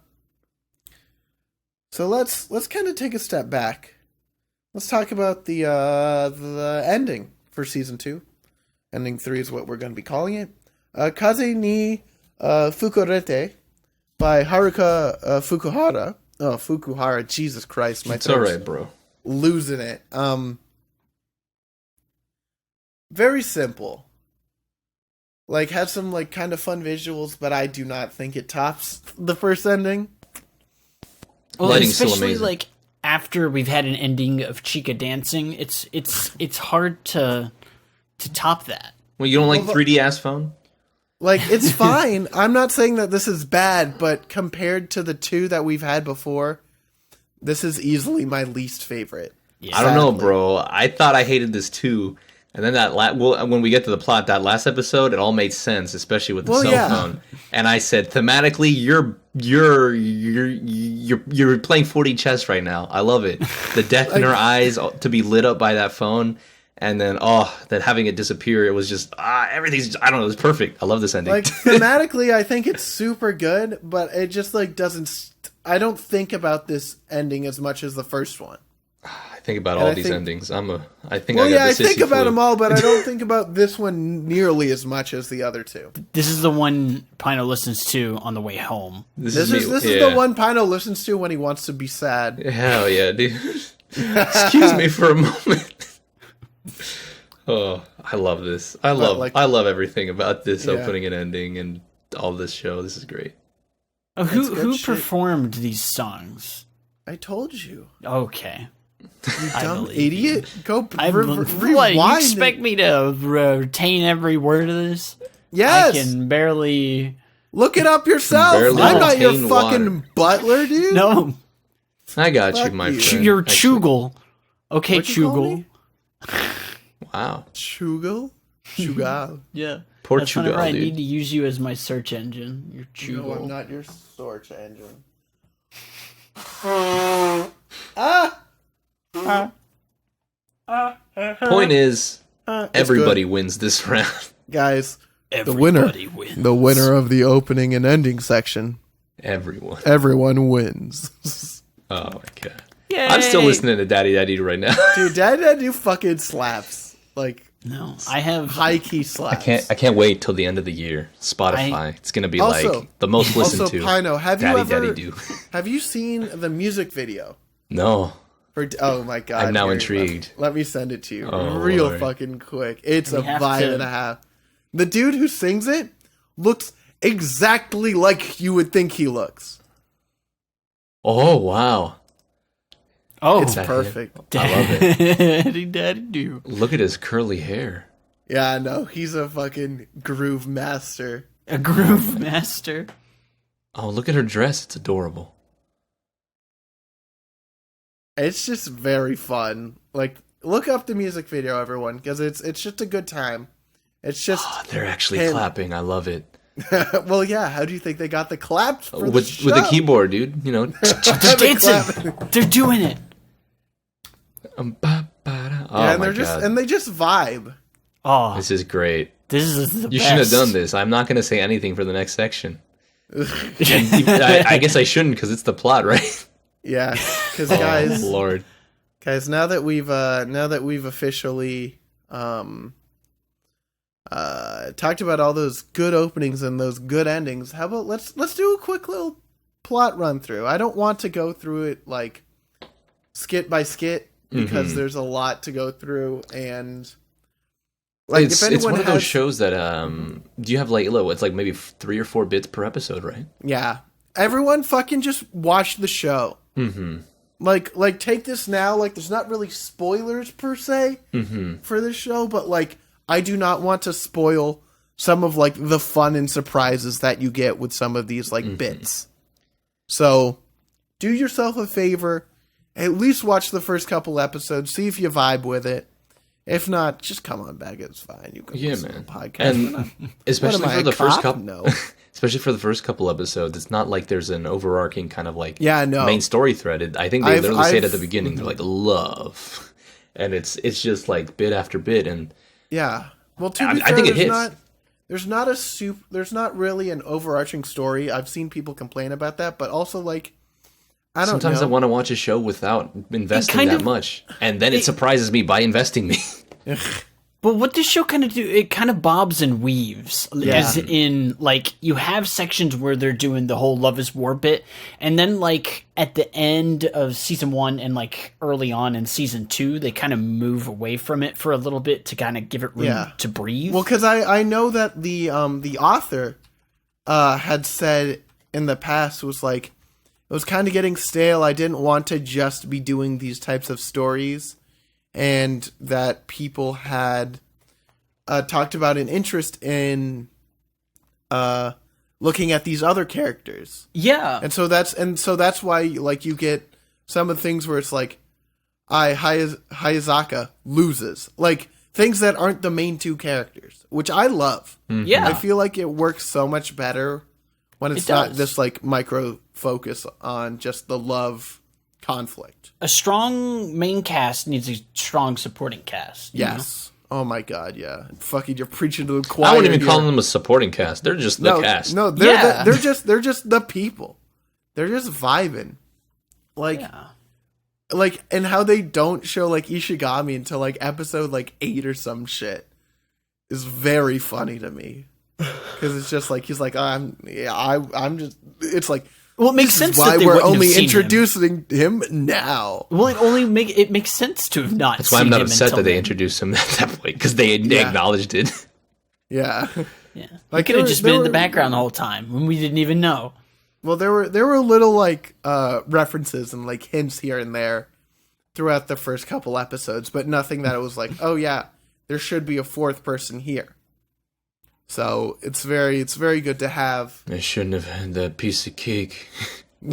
let's kind of take a step back. Let's talk about the ending for season 2. Ending 3 is what we're going to be calling it. Kaze ni Fukurete by Haruka Fukuhara. Oh, Fukuhara, Jesus Christ, my It's alright, bro. Losing it. Very simple. Like, has some like kind of fun visuals, but I do not think it tops the first ending. Well, Lighting's still especially amazing. like after we've had an ending of Chica dancing, it's hard to top that. Well, you don't like 3D ass phone? Like, it's fine. I'm not saying that this is bad, but compared to the 2 that we've had before, this is easily my least favorite. Yeah. I don't know, Sadly. bro. I thought I hated this too. And then when we get to the plot, that last episode, it all made sense, especially with the cell phone. And I said, thematically, you're playing 4D chess right now. I love it. The death in her eyes to be lit up by that phone, and then that having it disappear. It was just everything's. I don't know. It was perfect. I love this ending. Like, thematically, I think it's super good, but it just like doesn't. I don't think about this ending as much as the first one. I think about all these endings. I think Well, I got yeah, I the think sissy about flu. them all, but I don't think about this one nearly as much as the other 2. This is the one Pino listens to on the way home. This is the one Pino listens to when he wants to be sad. Hell yeah, dude. Excuse me for a moment. Oh, I love this. I love everything about this opening and ending and all this show. This is great. Oh, who shit. performed these songs? I told you. Okay. You I dumb believe idiot. Go What, rewind. you expect me to retain every word of this? Yes. I can barely... Look it up yourself. Barely I'm not your retain fucking water. butler, dude. No, I got Fuck you, my you. friend. you're Actually, Chugal. Okay, What'd you call Chugal. me? Wow. Chugal? Chugal. Yeah. Portugal, That's whenever I dude. need to use you as my search engine. You're Chugal. No, I'm not your search engine. Point is, everybody good. wins this round. Guys, Everybody wins. the winner of the opening and ending section, Everyone. everyone wins. Oh my god. Yay! I'm still listening to Daddy Daddy right now. Dude, Dad do fucking slaps. Like, No, I have... high key slaps. I can't wait till the end of the year. Spotify. It's gonna be Also- like the most listened Also, to. Pino, have you Daddy ever Daddy do. have you seen the music video? No. Oh my god! I'm now Gary, intrigued. Let me send it to you Oh, real Lord. fucking quick. It's a We have vibe to- and a half. The dude who sings it looks exactly like you would think he looks. Oh wow. Oh, It's that perfect. I love it. Daddy, daddy, do. Look at his curly hair. Yeah, no, he's a fucking groove master. A groove master. Oh, look at her dress. It's adorable. It's just very fun. Like, look up the music video, everyone, because it's just a good time. It's just Oh, they're actually him. clapping. I love it. well, yeah. How do you think they got the claps for the With show? the keyboard, dude. You know. They're dancing. They're doing it. Oh Yeah, and my they're just god. and they just vibe. Oh, This is great. this is the You best. shouldn't have done this. I'm not going to say anything for the next section. I guess I shouldn't because it's the plot, right? Yeah, because Oh guys, Lord. now that we've officially talked about all those good openings and those good endings, how about let's do a quick little plot run through. I don't want to go through it like skit by skit because there's a lot to go through, and like It's one of those shows that do you have like it's like maybe 3 or 4 bits per episode, right? Yeah, everyone fucking just watch the show. Mm-hmm. Like take this now. Like, there's not really spoilers per se for this show, but like, I do not want to spoil some of like the fun and surprises that you get with some of these like bits. So do yourself a favor. At least watch the first couple episodes. See if you vibe with it. If not, just come on back. It's fine. You can listen to the podcast. And especially for the first couple, no. especially for the first couple episodes, it's not like there's an overarching kind of like no. main story thread. I think they literally say it at the beginning. They're like love, and it's just like bit after bit. And yeah, well, to be fair, I think it hits. There's not really an overarching story. I've seen people complain about that, but also like. Sometimes I want to watch a show without investing that much, and then it surprises me by investing me. But what this show kind of do, it kind of bobs and weaves. Yeah. As in, like, you have sections where they're doing the whole Love is War bit, and then, like, at the end of Season 1 and, like, early on in Season 2, they kind of move away from it for a little bit to kind of give it room to breathe. Well, because I know that the author had said in the past was like, it was kind of getting stale. I didn't want to just be doing these types of stories, and that people had talked about an interest in looking at these other characters. Yeah, and so that's why like you get some of the things where it's like, Hayazaka loses, like things that aren't the main two characters, which I love. Mm-hmm. Yeah, I feel like it works so much better when it's not this like micro focus on just the love conflict. A strong main cast needs a strong supporting cast. Yes. You know? Oh my god, yeah. Fucking, you're preaching to the choir. I wouldn't even call them a supporting cast. They're just the cast. No, they're just the people. They're just vibing. Like, like, and how they don't show like Ishigami until like episode like 8 or some shit is very funny to me. Because it's just like he's like, I'm just. It's like, well, it makes sense. Why that we're only introducing him now? Well, it makes sense to have not. That's why I'm not upset that they introduced him at that point, because they acknowledged it. Yeah, yeah. Like, could have just been in the background the whole time when we didn't even know. Well, there were little like references and like hints here and there throughout the first couple episodes, but nothing that it was like, oh yeah, there should be a fourth person here. So it's very good to have. I shouldn't have had that piece of cake. I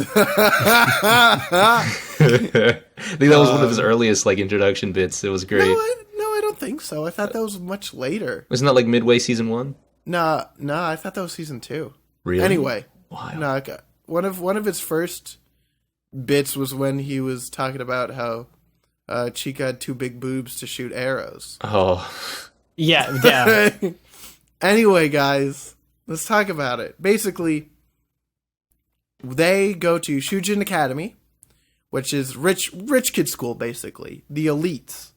think that was one of his earliest like introduction bits. It was great. No, I don't think so. I thought that was much later. Wasn't that like midway season 1? No, I thought that was season 2. Really? Anyway, wow. No, one of his first bits was when he was talking about how Chica had 2 big boobs to shoot arrows. Oh, yeah. Anyway, guys, let's talk about it. Basically, they go to Shujin Academy, which is rich kid school. Basically, the elites.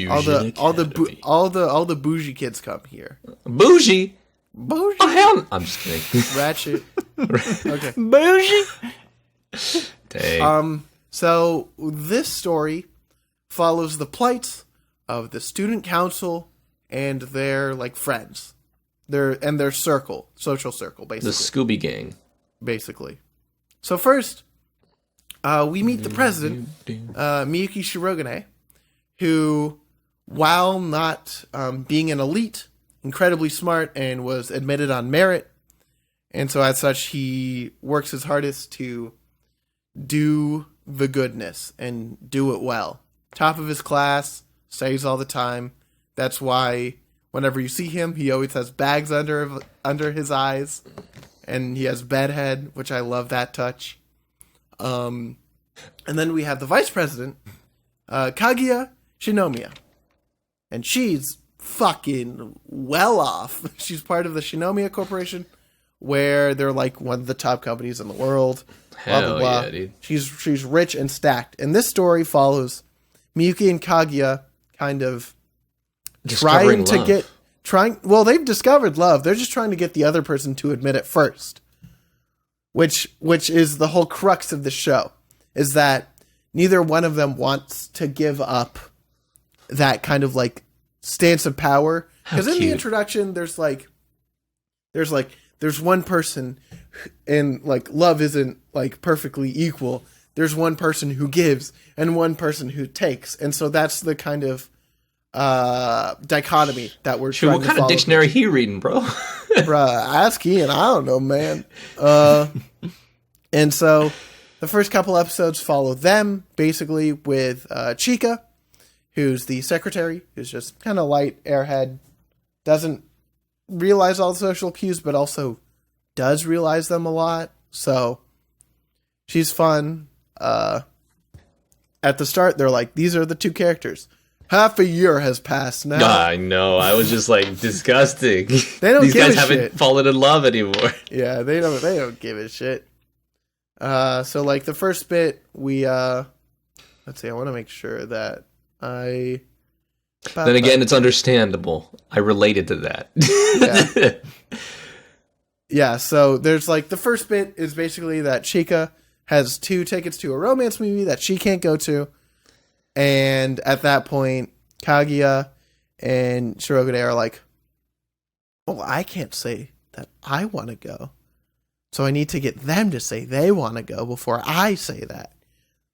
All the bougie kids come here. Bougie. Bougie. Oh hell! I'm just kidding. Ratchet. Okay. Bougie. Dang. So this story follows the plight of the student council and their like friends. Their social circle, basically. The Scooby Gang. Basically. So first, we meet the president, Miyuki Shirogane, who, while not being an elite, incredibly smart and was admitted on merit, and so as such, he works his hardest to do the goodness and do it well. Top of his class, studies all the time. That's why whenever you see him, he always has bags under his eyes, and he has bedhead, which I love that touch. And then we have the vice president, Kaguya Shinomiya, and she's fucking well off. She's part of the Shinomiya Corporation, where they're like one of the top companies in the world. Blah, blah, blah. Yeah, dude. She's rich and stacked, and this story follows Miyuki and Kaguya kind of trying to love. They've discovered love. They're just trying to get the other person to admit it first. Which is the whole crux of the show, is that neither one of them wants to give up that kind of like stance of power. Because in the introduction, there's one person, and like love isn't like perfectly equal. There's one person who gives and one person who takes, and so that's the kind of dichotomy that we're trying to follow. What kind of dictionary he reading, bro? Bruh, ask Ian. I don't know, man. And so the first couple episodes follow them, basically, with Chika, who's the secretary, who's just kind of light, airhead, doesn't realize all the social cues, but also does realize them a lot. So she's fun. At the start, they're like, these are the two characters. Half a year has passed now. I know. I was just like, disgusting. They don't These give guys a haven't shit. fallen in love anymore. Yeah, they don't give a shit. So like the first bit, we let's see, I want to make sure that I. Then again, it's understandable. I related to that. Yeah. Yeah, so there's like the first bit is basically that Chika has 2 tickets to a romance movie that she can't go to. And at that point, Kaguya and Shirogane are like, well, I can't say that I want to go. So I need to get them to say they want to go before I say that.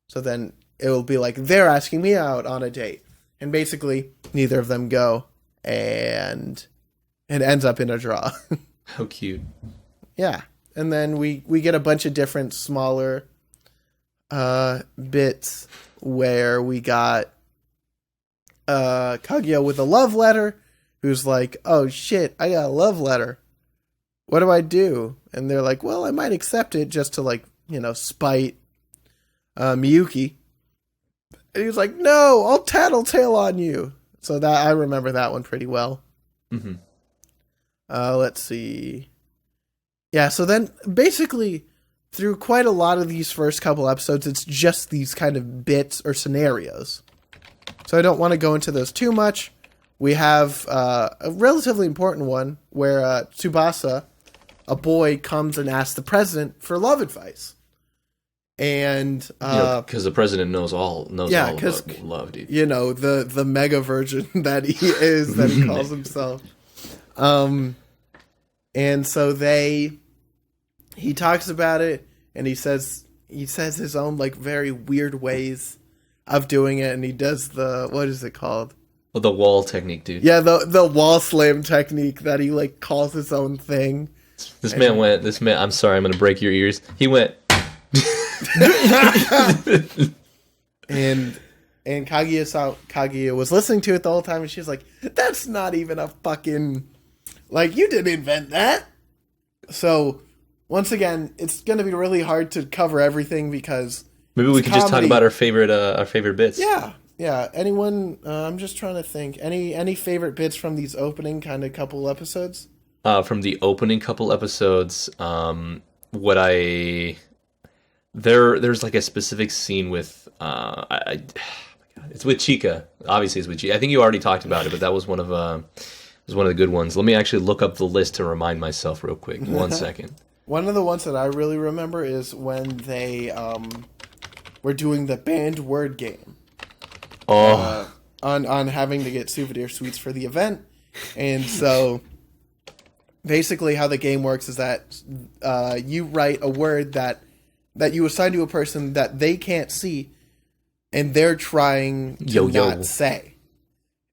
So then it will be like they're asking me out on a date. And basically, neither of them go. And it ends up in a draw. How cute. Yeah. And then we get a bunch of different smaller bits where we got Kaguya with a love letter who's like, oh shit, I got a love letter. What do I do? And they're like, well, I might accept it just to like, spite Miyuki. And he was like, no, I'll tattletale on you. So that I remember that one pretty well. Mm-hmm. Let's see. Yeah, so then basically through quite a lot of these first couple episodes, it's just these kind of bits or scenarios. So I don't want to go into those too much. We have a relatively important one where Tsubasa, a boy, comes and asks the president for love advice. And because the president knows all about love, dude. The mega virgin that he is, that he calls himself. And so he talks about it, and he says his own like very weird ways of doing it, and he does what is it called? Well, the wall technique, dude. Yeah, the wall slam technique that he like calls his own thing. This man, I'm sorry, I'm gonna break your ears. He went and Kaguya was listening to it the whole time, and she's like, that's not even a fucking, like, you didn't invent that. So once again, it's going to be really hard to cover everything because maybe we could just talk about our favorite bits. Yeah. Anyone? I'm just trying to think. Any favorite bits from these opening kind of couple episodes? From the opening couple episodes, there's like a specific scene with it's with Chika. Obviously, it's with Chika. I think you already talked about it, but that was one of the good ones. Let me actually look up the list to remind myself real quick. 1 second. One of the ones that I really remember is when they were doing the banned word game. Oh. On having to get souvenir sweets for the event. And so basically how the game works is that you write a word that you assign to a person that they can't see, and they're trying to not say.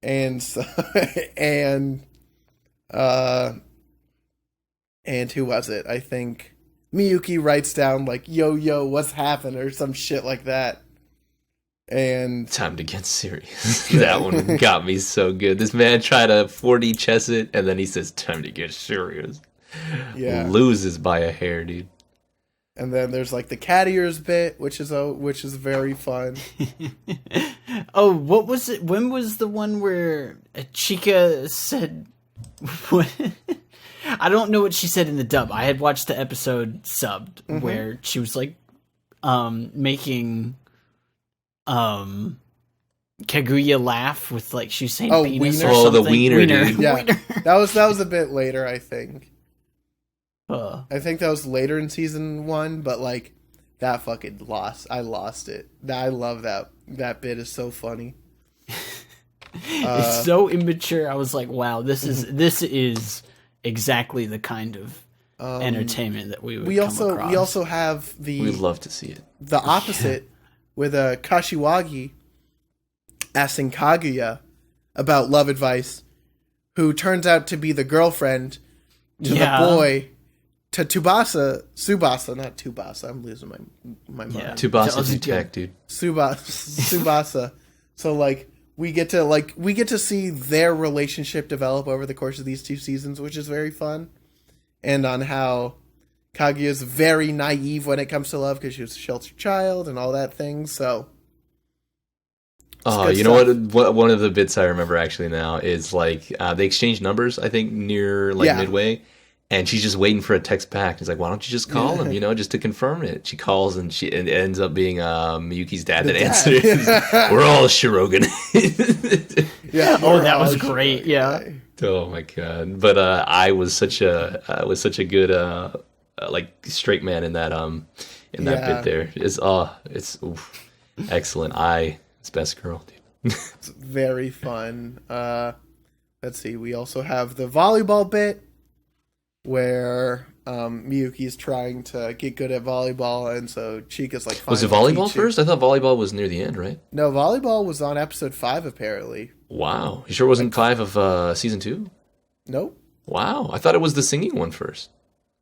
And so, and who was it? I think Miyuki writes down like, yo, what's happened? Or some shit like that. And time to get serious. That one got me so good. This man tried to 4D chess it, and then he says, time to get serious. Yeah. Loses by a hair, dude. And then there's like the cat ears bit, which is very fun. Oh, what was it? When was the one where Chika said what? I don't know what she said in the dub. I had watched the episode subbed where she was like making Kaguya laugh with like she was saying penis wiener? or something. The wiener. Dude. Yeah. Wiener. That was a bit later, I think. I think that was later in season 1, but like that fucking I lost it. I love that. That bit is so funny. It's so immature. I was like, wow, this is exactly the kind of entertainment that we would come across. We also have we'd love to see it. The opposite with a Kashiwagi asking Kaguya about love advice, who turns out to be the girlfriend to the boy Tsubasa, not Tubasa. I'm losing my mind. Yeah. Tubasa's tech, dude. Tsubasa. So like we get to see their relationship develop over the course of these 2 seasons, which is very fun, and on how Kaguya is very naive when it comes to love because she was a sheltered child and all that thing. So. Oh, you know what? One of the bits I remember actually now is like they exchange numbers. I think near midway, and she's just waiting for a text back. He's like, "Why don't you just call him? You know, just to confirm it." She calls, and it ends up being Miyuki's dad that answers. We're all Shirogane. Yeah. Oh, that was great. Yeah. Oh my god! But I was such a good like straight man in that bit there. It's excellent. It's best girl, dude. It's very fun. Let's see. We also have the volleyball bit where Miyuki's trying to get good at volleyball, and so Chika's like, was it volleyball first? I thought volleyball was near the end, right? No, volleyball was on episode 5, apparently. Wow. You sure it wasn't 5 of season 2? Nope. Wow. I thought it was the singing one first.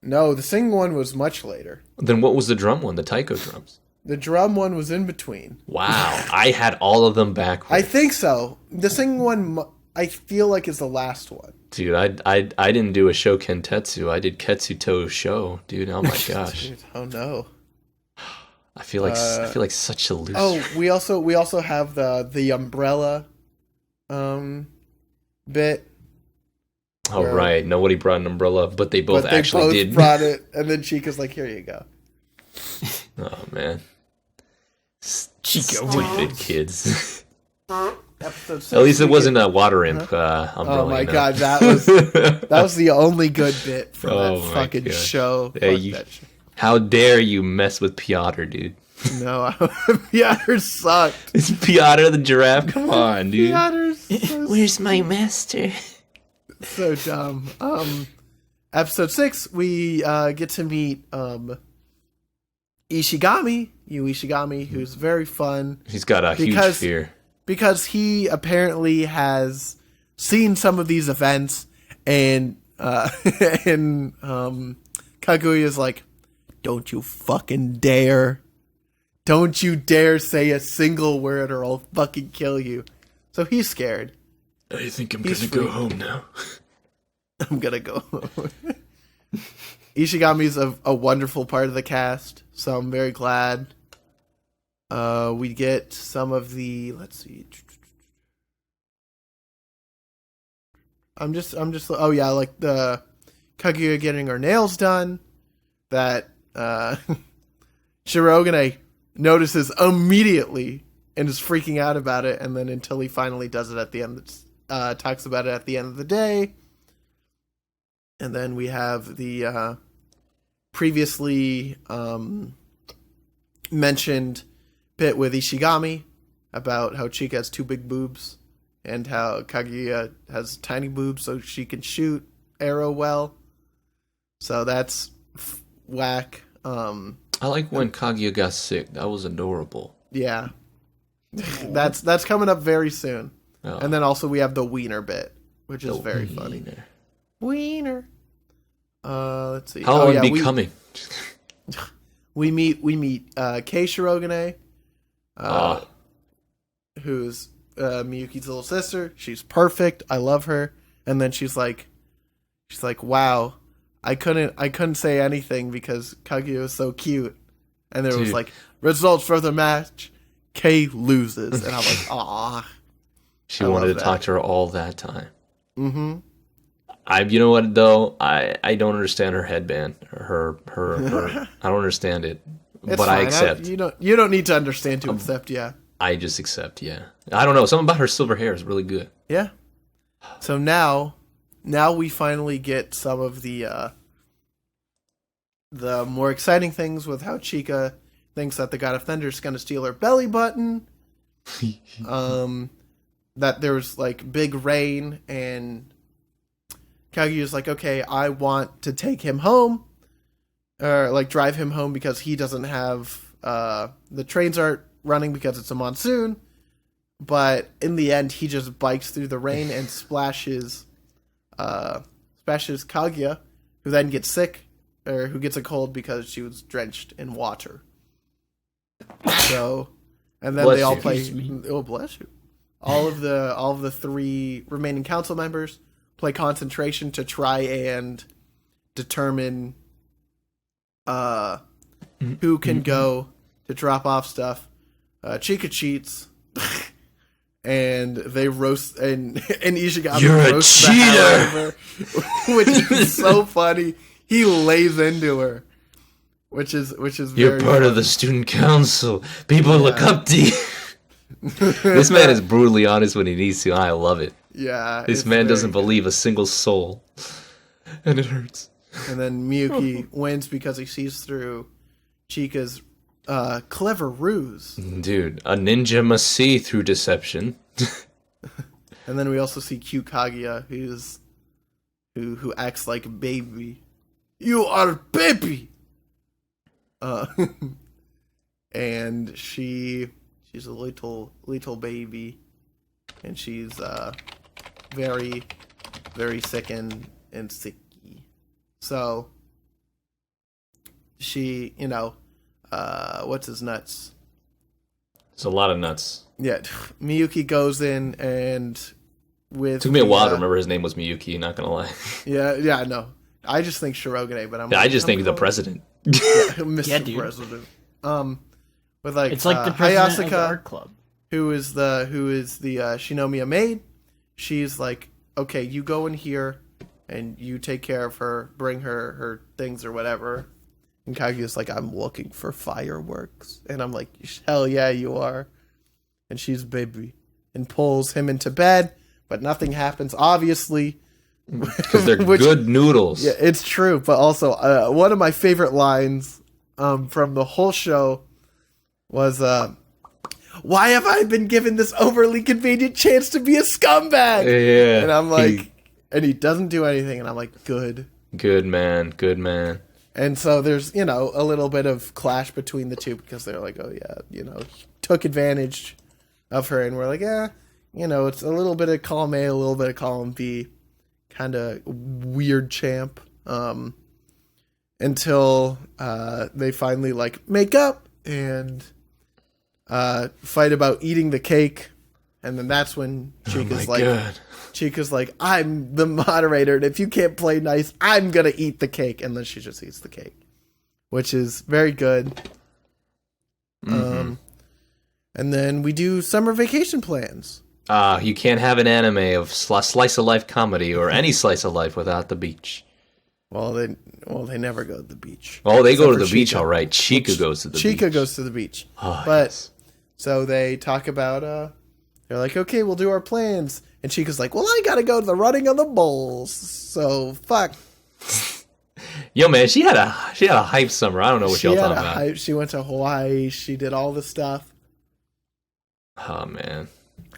No, the singing one was much later. Then what was the drum one? The taiko drums? The drum one was in between. Wow. I had all of them backwards. I think so. The singing one, I feel like, is the last one. Dude, I didn't do a show kentetsu. I did ketsuto show, dude. Oh my gosh. Dude, oh no. I feel like such a loser. Oh, we also have the umbrella bit. Oh right. Nobody brought an umbrella, but they both did. Brought it, and then Chica's like, "Here you go." Oh man. Chico. Stupid kids. Episode 6, at least it wasn't a water imp umbrella. Oh my god, that was the only good bit from that fucking show. Hey, how dare you mess with Piotr, dude? No, Piotr sucked. It's Piotr the giraffe. Come on, dude. Where's my master? So dumb. Episode 6, we get to meet Ishigami, who's very fun. He's got a huge fear. Because he apparently has seen some of these events, and Kaguya's like, "Don't you fucking dare. Don't you dare say a single word or I'll fucking kill you." So he's scared. I think I'm gonna go home now. I'm gonna go home. Ishigami's a wonderful part of the cast, so I'm very glad. We get some of the, let's see. I'm just oh yeah, like the Kaguya getting her nails done, that Shirogane notices immediately and is freaking out about it, and then until he finally does it at the end, talks about it at the end of the day. And then we have the previously mentioned bit with Ishigami about how Chika has 2 big boobs and how Kaguya has tiny boobs so she can shoot arrow well. So that's whack. I like when Kaguya got sick. That was adorable. Yeah. That's coming up very soon. Oh. And then also we have the wiener bit, which is very funny. Wiener. Let's see. How long becoming? We meet Kei Shirogane, who's Miyuki's little sister. She's perfect. I love her. And then she's like, wow, I couldn't say anything because Kaguya was so cute. And there was like, results for the match, Kei loses, and I'm like, ah. She wanted to talk to her all that time. Mm-hmm. You know what though? I don't understand her headband. Her I don't understand it. It's but fine. I accept. You don't need to understand to accept, yeah. I just accept, yeah. I don't know. Something about her silver hair is really good. Yeah. So now we finally get some of the more exciting things with how Chika thinks that the God of Thunder is going to steal her belly button. That there was like big rain, and Kaguya's like, okay, I want to take him home, or like drive him home because he doesn't have the trains aren't running because it's a monsoon. But in the end, he just bikes through the rain and splashes Kaguya, who then gets sick or who gets a cold because she was drenched in water. So, and then Bless they all you. play. Oh, bless you! All of the 3 remaining council members play concentration to try and determine who can go to drop off stuff. Chica cheats. And they roast, and Ishigami You're a roasts the hell out of her, which is so funny. He lays into her, which is You're very part funny. of the student council. People look up to you. This man is brutally honest when he needs to. I love it. Yeah, This it's man very doesn't good. believe a single soul, and it hurts. And then Miyuki wins because he sees through Chika's clever ruse. Dude, a ninja must see through deception. And then we also see cute Kaguya, who acts like a baby. You are a baby. And she's a little baby, and she's very, very sick and sicky. So she, what's his nuts? It's a lot of nuts. Yeah, Miyuki goes in and with Took me a while to the, remember his name was Miyuki, not gonna lie. Yeah, no. I just think Shirogane, but I just think the president. Mr. Yeah, dude. President. With like It's like the president of the Hayasaka, art club. who is the Shinomiya maid. She's like, okay, you go in here and you take care of her, bring her things or whatever. And Kaguya's like, I'm looking for fireworks. And I'm like, hell yeah, you are. And she's baby. And pulls him into bed, but nothing happens, obviously. Because they're good noodles. Yeah, it's true. But also, one of my favorite lines from the whole show was, why have I been given this overly convenient chance to be a scumbag? Yeah. And I'm like, and he doesn't do anything. And I'm like, good. Good man. Good man. And so there's, a little bit of clash between the two because they're like, oh, yeah, he took advantage of her. And we're like, it's a little bit of column A, a little bit of column B. Kind of weird champ. Until they finally, make up and fight about eating the cake. And then that's when Chica's God. Chica's like, I'm the moderator, and if you can't play nice, I'm gonna eat the cake. And then she just eats the cake, which is very good. And then we do summer vacation plans. You can't have an anime of slice of life comedy or any slice of life without the beach. Well, they never go to the beach. Oh, they go to Except the for beach, Chica. all right. Chica goes to the beach. Chica goes to the beach. Oh, but yes. so they talk about they're like, okay, we'll do our plans. And Chica's like, well, I gotta go to the running of the bulls. So fuck. Yo, man, she had a hype summer. I don't know what y'all talking about. She went to Hawaii. She did all the stuff. Oh man.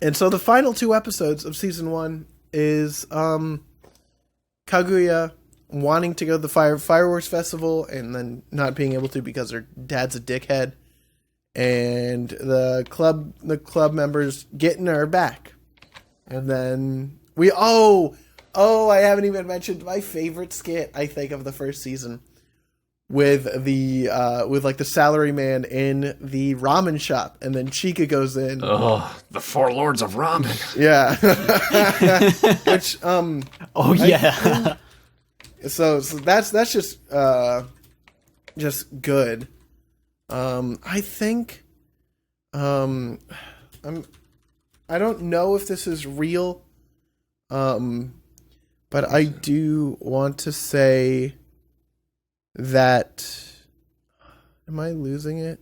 And so the final 2 episodes of season 1 is Kaguya wanting to go to the fireworks festival and then not being able to because her dad's a dickhead, and the club members getting her back. And then I haven't even mentioned my favorite skit, I think, of the first season with the salaryman in the ramen shop, and then Chica goes in. Oh, the 4 lords of ramen. Yeah. Which Oh yeah. so that's just good. I think I don't know if this is real. But I do want to say that, am I losing it?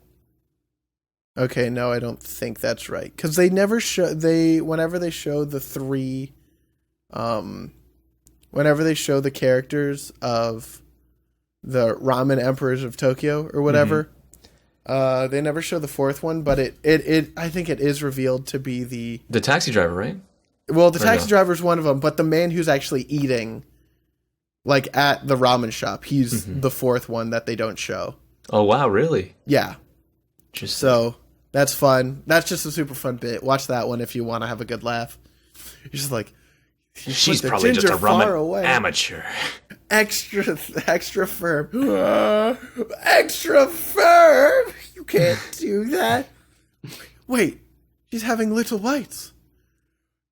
Okay, no, I don't think that's right. Because they never whenever they show the 3, whenever they show the characters of the Ramen Emperors of Tokyo or whatever, they never show the 4th one, but it I think it is revealed to be the taxi driver, right? Well, the taxi driver's one of them, but the man who's actually eating, at the ramen shop, he's the 4th one that they don't show. Oh, wow, really? Yeah. Just So, that's fun. That's just a super fun bit. Watch that one if you want to have a good laugh. You're just like, She's put the probably just ginger a far ramen away. amateur. Extra firm. Extra firm. You can't do that. Wait, she's having little bites.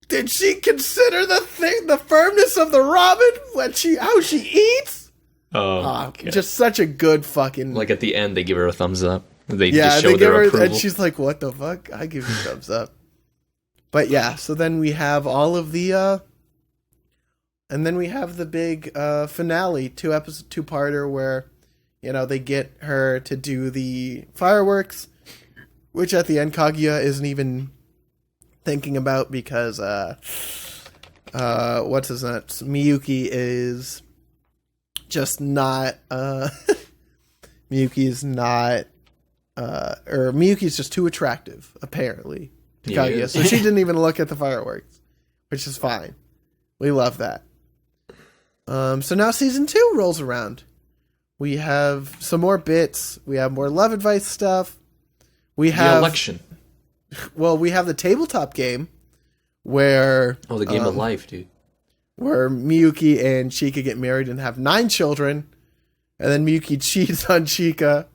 Did she consider the firmness of the ramen how she eats? Oh, okay. Just such a good fucking. Like at the end, they give her a thumbs up. They Yeah, just show they give their her, approval. and she's like, "What the fuck? I give you thumbs up." But yeah, so then we have all of the, and then we have the big finale, two-parter where, they get her to do the fireworks, which at the end Kaguya isn't even thinking about because what's his name? Miyuki is just not Miyuki's not or Miyuki's just too attractive, apparently, to Kaguya. So she didn't even look at the fireworks, which is fine. We love that. So now season 2 rolls around. We have some more bits. We have more love advice stuff. We have the election. Well, we have the tabletop game where The game of life, dude. where Miyuki and Chika get married and have 9 children, and then Miyuki cheats on Chika.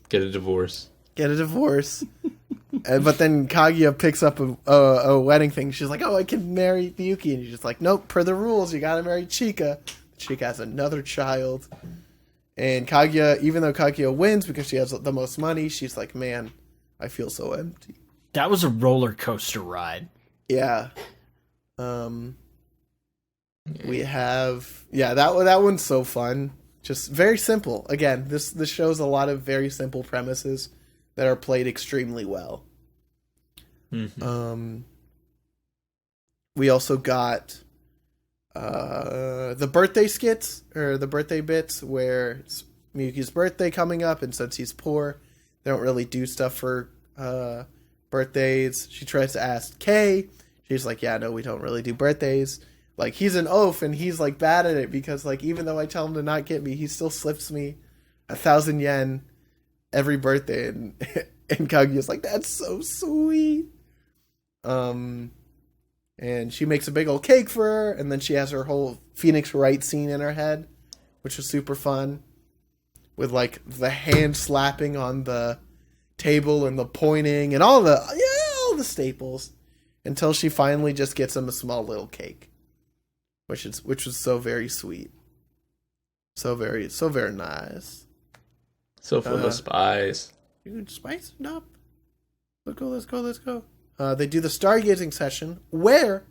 Get a divorce. But then Kaguya picks up a wedding thing. She's like, "Oh, I can marry Miyuki," and he's just like, "Nope, per the rules, you gotta marry Chika." Chika has another child, and Kaguya, even though Kaguya wins because she has the most money, she's like, "Man, I feel so empty." That was a roller coaster ride. Yeah. We have that one's so fun. Just very simple. Again, this shows a lot of very simple premises that are played extremely well. Mm-hmm. We also got the birthday skits, or the birthday bits, where it's Miyuki's birthday coming up, and since he's poor, they don't really do stuff for birthdays. She tries to ask Kay. She's like, "Yeah, no, we don't really do birthdays." Like, he's an oaf, and he's like bad at it because, like, even though I tell him to not get me, he still slips me 1,000 yen every birthday, and Kaguya's like, "That's so sweet." And she makes a big old cake for her, and then she has her whole Phoenix Wright scene in her head, which was super fun, with like the hand slapping on the table and the pointing and all the staples, until she finally just gets him a small little cake, which was so very sweet, so very nice, So full of spice. You can spice it up. Let's go. They do the stargazing session, where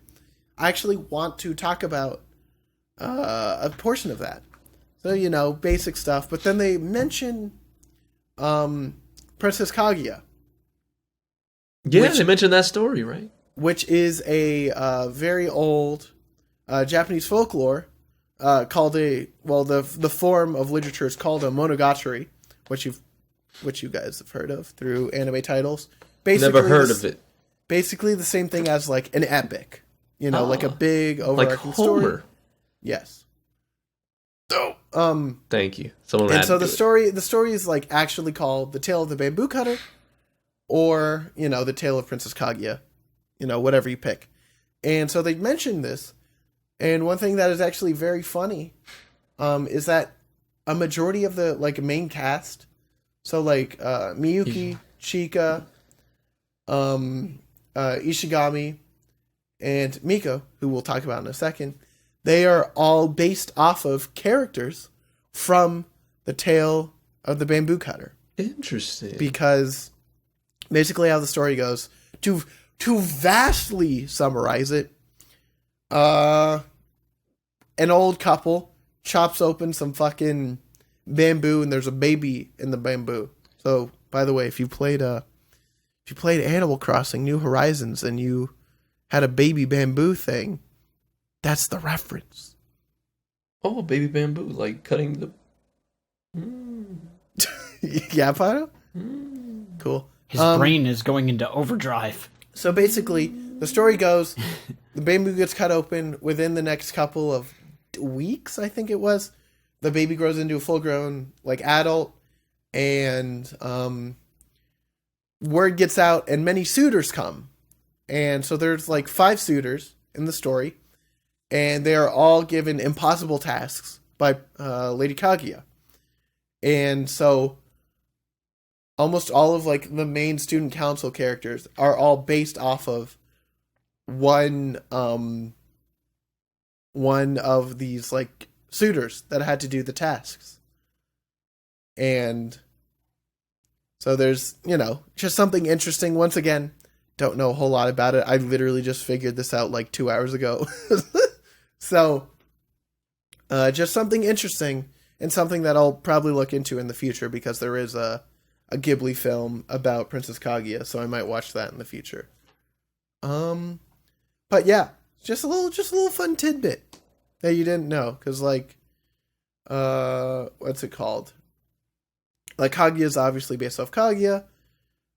I actually want to talk about a portion of that. So, basic stuff. But then they mention Princess Kaguya. Yeah, they mentioned that story, right? Which is a very old Japanese folklore called the form of literature is called a monogatari, which you guys have heard of through anime titles. Never heard of it. Basically the same thing as like an epic, like a big overarching like Homer. story. Yes. So, thank you. Someone and had so to the story is like actually called The Tale of the Bamboo Cutter, or The Tale of Princess Kaguya, whatever you pick. And so they mentioned this, and one thing that is actually very funny, is that a majority of the like main cast, so like Miyuki, Chika, Ishigami, and Miko, who we'll talk about in a second, they are all based off of characters from The Tale of the Bamboo Cutter. Interesting. Because basically how the story goes, to vastly summarize it, an old couple chops open some fucking bamboo, and there's a baby in the bamboo. So, by the way, if you played Animal Crossing New Horizons and you had a baby bamboo thing, that's the reference. Oh, baby bamboo, like cutting the... Yeah, Pino? Cool. His brain is going into overdrive. So basically, the story goes, the bamboo gets cut open within the next couple of weeks, I think it was. The baby grows into a full-grown, like, adult, and word gets out, and many suitors come. And so there's, like, 5 suitors in the story, and they are all given impossible tasks by Lady Kaguya. And so almost all of like the main student council characters are all based off of one of these like suitors that had to do the tasks. And so there's, just something interesting. Once again, don't know a whole lot about it. I literally just figured this out like 2 hours ago. So just something interesting and something that I'll probably look into in the future, because there is a Ghibli film about Princess Kaguya, so I might watch that in the future. But yeah, just a little fun tidbit that you didn't know, because like, what's it called? Like Kaguya is obviously based off Kaguya.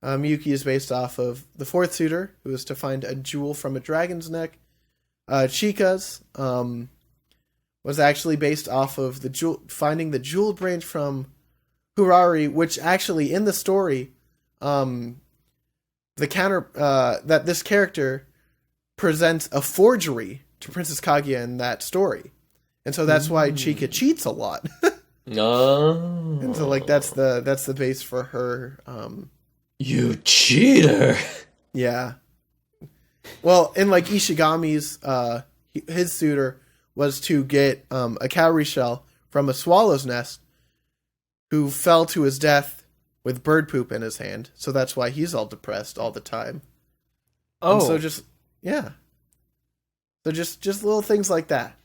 Miyuki is based off of the fourth suitor, who is to find a jewel from a dragon's neck. Chika's was actually based off of finding the jeweled branch from Hurari, which actually in the story, the counter that this character presents a forgery to Princess Kaguya in that story, and so that's why Chika cheats a lot. Oh, and so like that's the base for her. You cheater! Yeah. Well, in like Ishigami's, his suitor was to get a cowrie shell from a swallow's nest, who fell to his death with bird poop in his hand. So that's why he's all depressed all the time. Oh, and so just little things like that.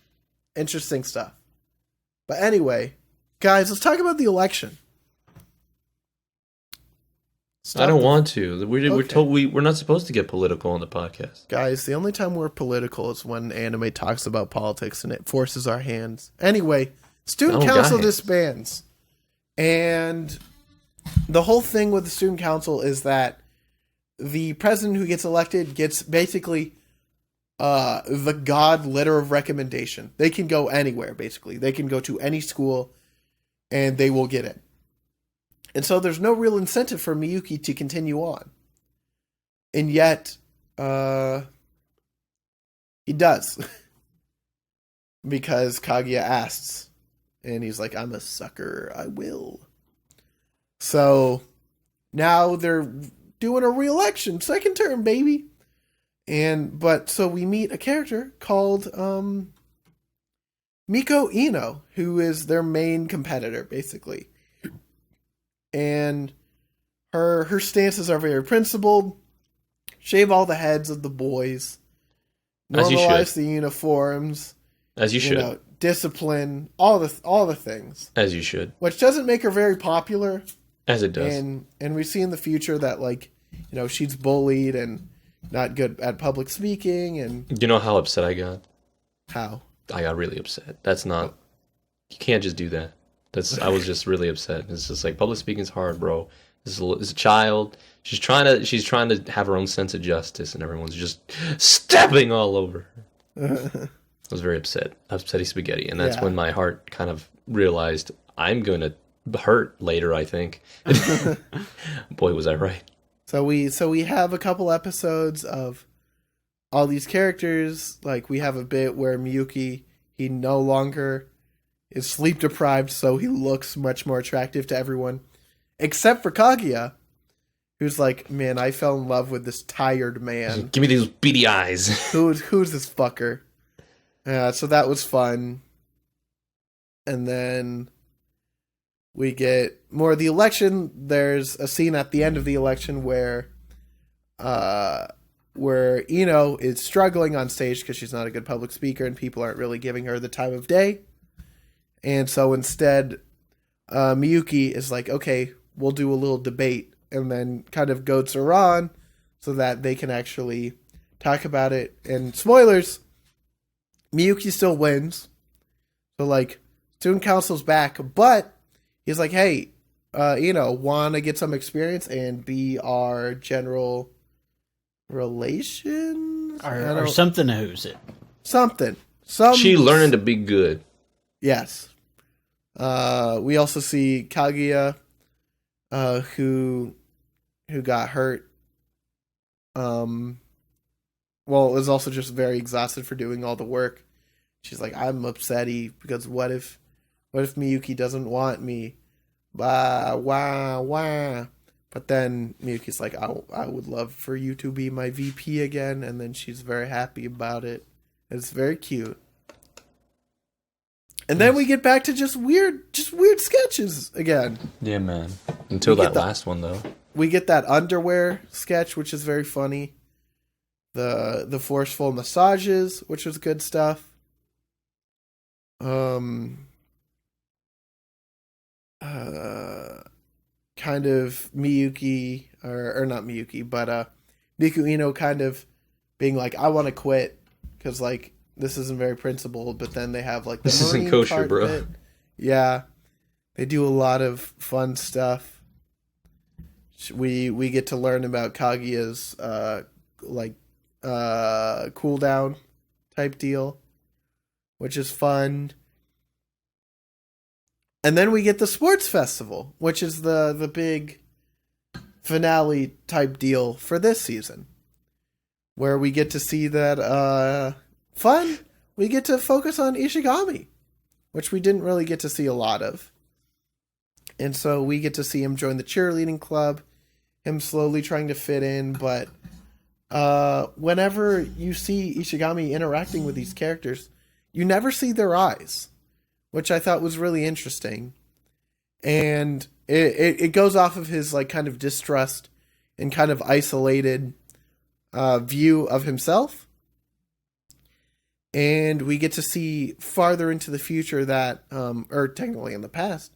Interesting stuff. But anyway, guys, let's talk about the election. I don't want to. We're told we're not supposed to get political on the podcast. Guys, the only time we're political is when anime talks about politics and it forces our hands. Anyway, student council disbands. And the whole thing with the student council is that the president who gets elected gets basically the God letter of recommendation. They can go anywhere, basically. They can go to any school and they will get it. And so there's no real incentive for Miyuki to continue on. And yet, he does. Because Kaguya asks. And he's like, I'm a sucker, I will. So, now they're doing a re-election. Second term, baby. So we meet a character called, Miko Ino, who is their main competitor, basically. And her stances are very principled. Shave all the heads of the boys. Normalize the uniforms. As you should. Discipline. All the things. As you should. Which doesn't make her very popular. As it does. And we see in the future that she's bullied and not good at public speaking. And you know how upset I got? How? I got really upset. That's not. You can't just do that. I was just really upset. It's just like, public speaking is hard, bro. This is a child. She's trying to have her own sense of justice, and everyone's just stepping all over her. I was very upset. Upsetty spaghetti, and that's when my heart kind of realized I'm gonna hurt later, I think. Boy, was I right. So we have a couple episodes of all these characters. Like, we have a bit where Miyuki, he no longer is sleep deprived, so he looks much more attractive to everyone, except for Kaguya, who's like, man, I fell in love with this tired man. Give me these beady eyes. Who's this fucker? So that was fun. And then we get more of the election. There's a scene at the end of the election where Ino is struggling on stage because she's not a good public speaker and people aren't really giving her the time of day. And so instead, Miyuki is like, okay, we'll do a little debate, and then kind of goads her on so that they can actually talk about it. And spoilers, Miyuki still wins. So, student council's back, but he's like, hey, want to get some experience and be our general relations? Or something to who's it? Something. She learning to be good. Yes. We also see Kaguya, who got hurt. Is also just very exhausted for doing all the work. she's like, I'm upsetty because what if Miyuki doesn't want me? Bah, wah, wah. But then Miyuki's like, I would love for you to be my VP again. And then she's very happy about it. It's very cute. And then we get back to just weird sketches again. Yeah, man. Until that last one, though. We get that underwear sketch, which is very funny. The forceful massages, which was good stuff. Kind of Miyuki, or not Miyuki, but Miku Ino kind of being like, I want to quit because like this isn't very principled. But then they have like the this Marine isn't kosher, bro. bit. Yeah, they do a lot of fun stuff. We get to learn about Kaguya's cooldown type deal, which is fun. And then we get the sports festival, which is the big finale type deal for this season, where we get to see that fun. We get to focus on Ishigami, which we didn't really get to see a lot of. And so we get to see him join the cheerleading club, him slowly trying to fit in. But whenever you see Ishigami interacting with these characters, you never see their eyes, which I thought was really interesting. And it goes off of his like kind of distrust and kind of isolated view of himself. And we get to see farther into the future that, or technically in the past,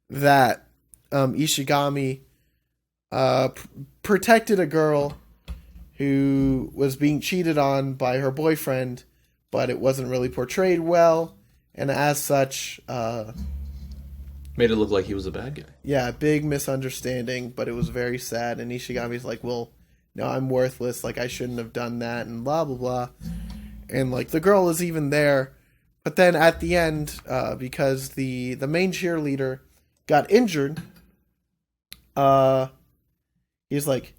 that Ishigami protected a girl who was being cheated on by her boyfriend, but it wasn't really portrayed well. And as such, made it look like he was a bad guy. Yeah, big misunderstanding, but it was very sad. And Ishigami's like, well, no, I'm worthless. Like, I shouldn't have done that, and blah, blah, blah. And, like, the girl is even there. But then at the end, because the main cheerleader got injured, he's like,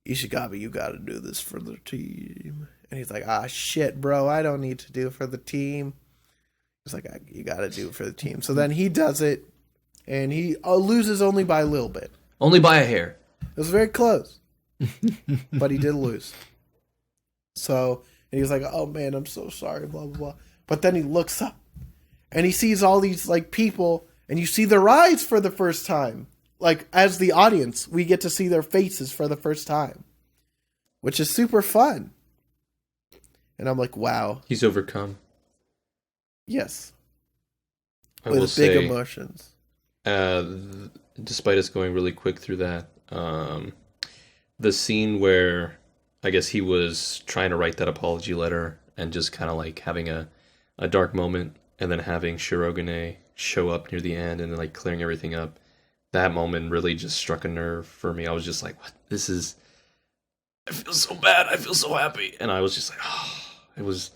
Ishigami, you gotta do this for the team. And he's like, shit, bro, I don't need to do it for the team. It's like, you got to do it for the team. So then he does it, and he loses only by a little bit. Only by a hair. It was very close, but he did lose. So, and he was like, oh man, I'm so sorry, blah, blah, blah. But then he looks up, and he sees all these like people, and you see their eyes for the first time. Like, as the audience, we get to see their faces for the first time, which is super fun. And I'm like, wow. He's overcome. Yes. With big emotions. Despite us going really quick through that, the scene where I guess he was trying to write that apology letter and just kind of like having a dark moment, and then having Shirogane show up near the end and then like clearing everything up, that moment really just struck a nerve for me. I was just like, what? This is... I feel so bad. I feel so happy. And I was just like, oh, it was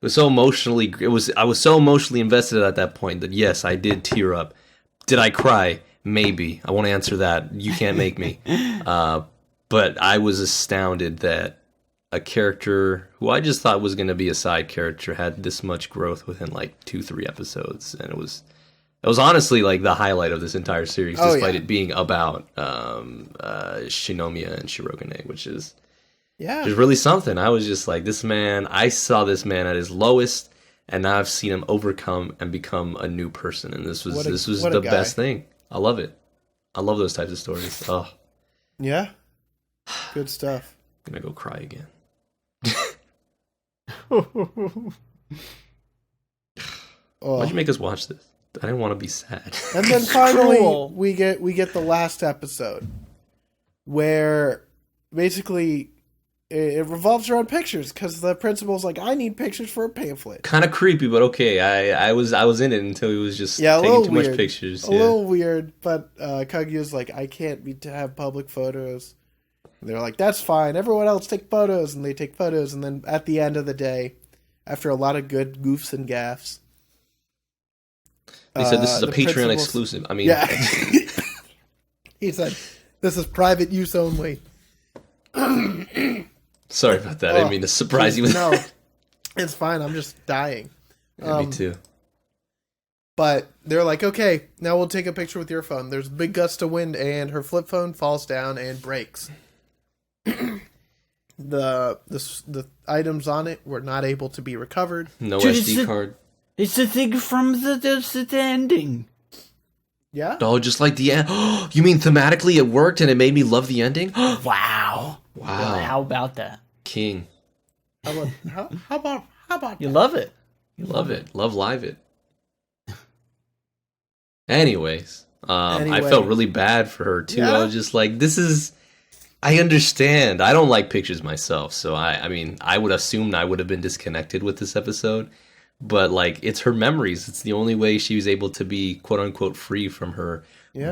so emotionally. I was so emotionally invested at that point that yes, I did tear up. Did I cry? Maybe. I won't answer that. You can't make me. But I was astounded that a character who I just thought was going to be a side character had this much growth within like 2-3 episodes, and it was honestly like the highlight of this entire series, despite it being about Shinomiya and Shirogane, which is really something. I was just like, this man, I saw this man at his lowest, and now I've seen him overcome and become a new person, and this was the best thing. I love it. I love those types of stories. Oh. Yeah. Good stuff. I'm gonna go cry again. Why'd you make us watch this? I didn't want to be sad. And then finally, we get the last episode, where basically it revolves around pictures, because the principal's like, I need pictures for a pamphlet. Kind of creepy, but okay. I was in it until he was just taking too much pictures. A little weird, but Kaguya's like, I can't be to have public photos. And they're like, that's fine. Everyone else take photos, and they take photos. And then at the end of the day, after a lot of good goofs and gaffs, he said this is a Patreon exclusive. I mean, yeah. He said, this is private use only. Sorry about that. I didn't mean to surprise you with no, that. It's fine. I'm just dying. Yeah, me too. But they're like, okay, now we'll take a picture with your phone. There's a big gust of wind, and her flip phone falls down and breaks. The items on it were not able to be recovered. No SD card. It's the thing from the ending. Yeah? Oh, just like the end. You mean thematically it worked and it made me love the ending? Wow. Wow. How about that? King. How about You love it. You love it. Love live it. Anyways, I felt really bad for her too. Yeah. I was just like, this is... I understand. I don't like pictures myself, so I mean, I would assume I would have been disconnected with this episode. But, like, it's her memories. It's the only way she was able to be, quote-unquote, free from her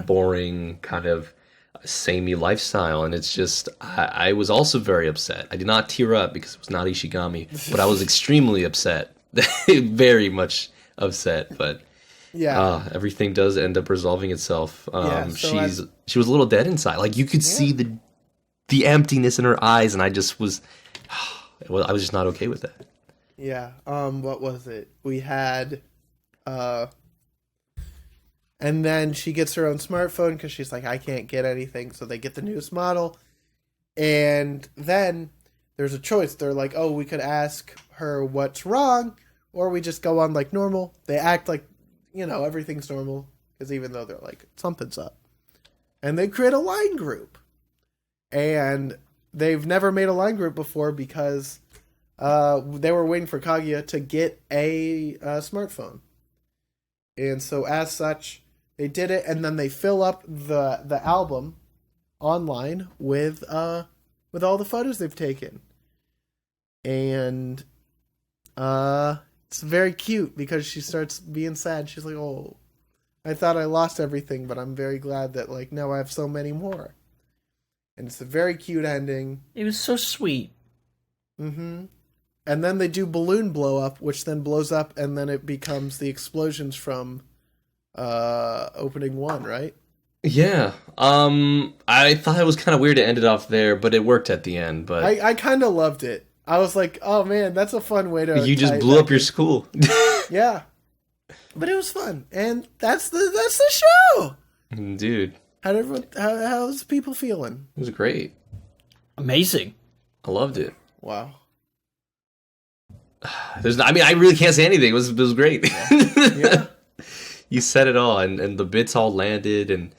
boring, kind of, samey lifestyle. And it's just, I was also very upset. I did not tear up because it was not Ishigami, but I was extremely upset. Very much upset, but... Yeah. Everything does end up resolving itself. So she was a little dead inside. Like, you could see the emptiness in her eyes, and I just was... I was just not okay with that. Yeah. What was it? We had, and then she gets her own smartphone because she's like, I can't get anything. So they get the newest model. And then there's a choice. They're like, oh, we could ask her what's wrong, or we just go on like normal. They act like, everything's normal. Because even though they're like, something's up. And they create a line group. And they've never made a line group before because... they were waiting for Kaguya to get a smartphone. And so as such, they did it, and then they fill up the album online with all the photos they've taken. And it's very cute because she starts being sad. She's like, oh, I thought I lost everything, but I'm very glad that like now I have so many more. And it's a very cute ending. It was so sweet. Mm-hmm. And then they do balloon blow up, which then blows up, and then it becomes the explosions from opening 1, right? Yeah. I thought it was kind of weird to end it off there, but it worked at the end. But I kind of loved it. I was like, oh man, that's a fun way to... You just blew up your school. Yeah. But it was fun. And that's the show! Dude. How's people feeling? It was great. Amazing. I loved it. Wow. I really can't say anything. It was great. Yeah. You said it all, and the bits all landed, and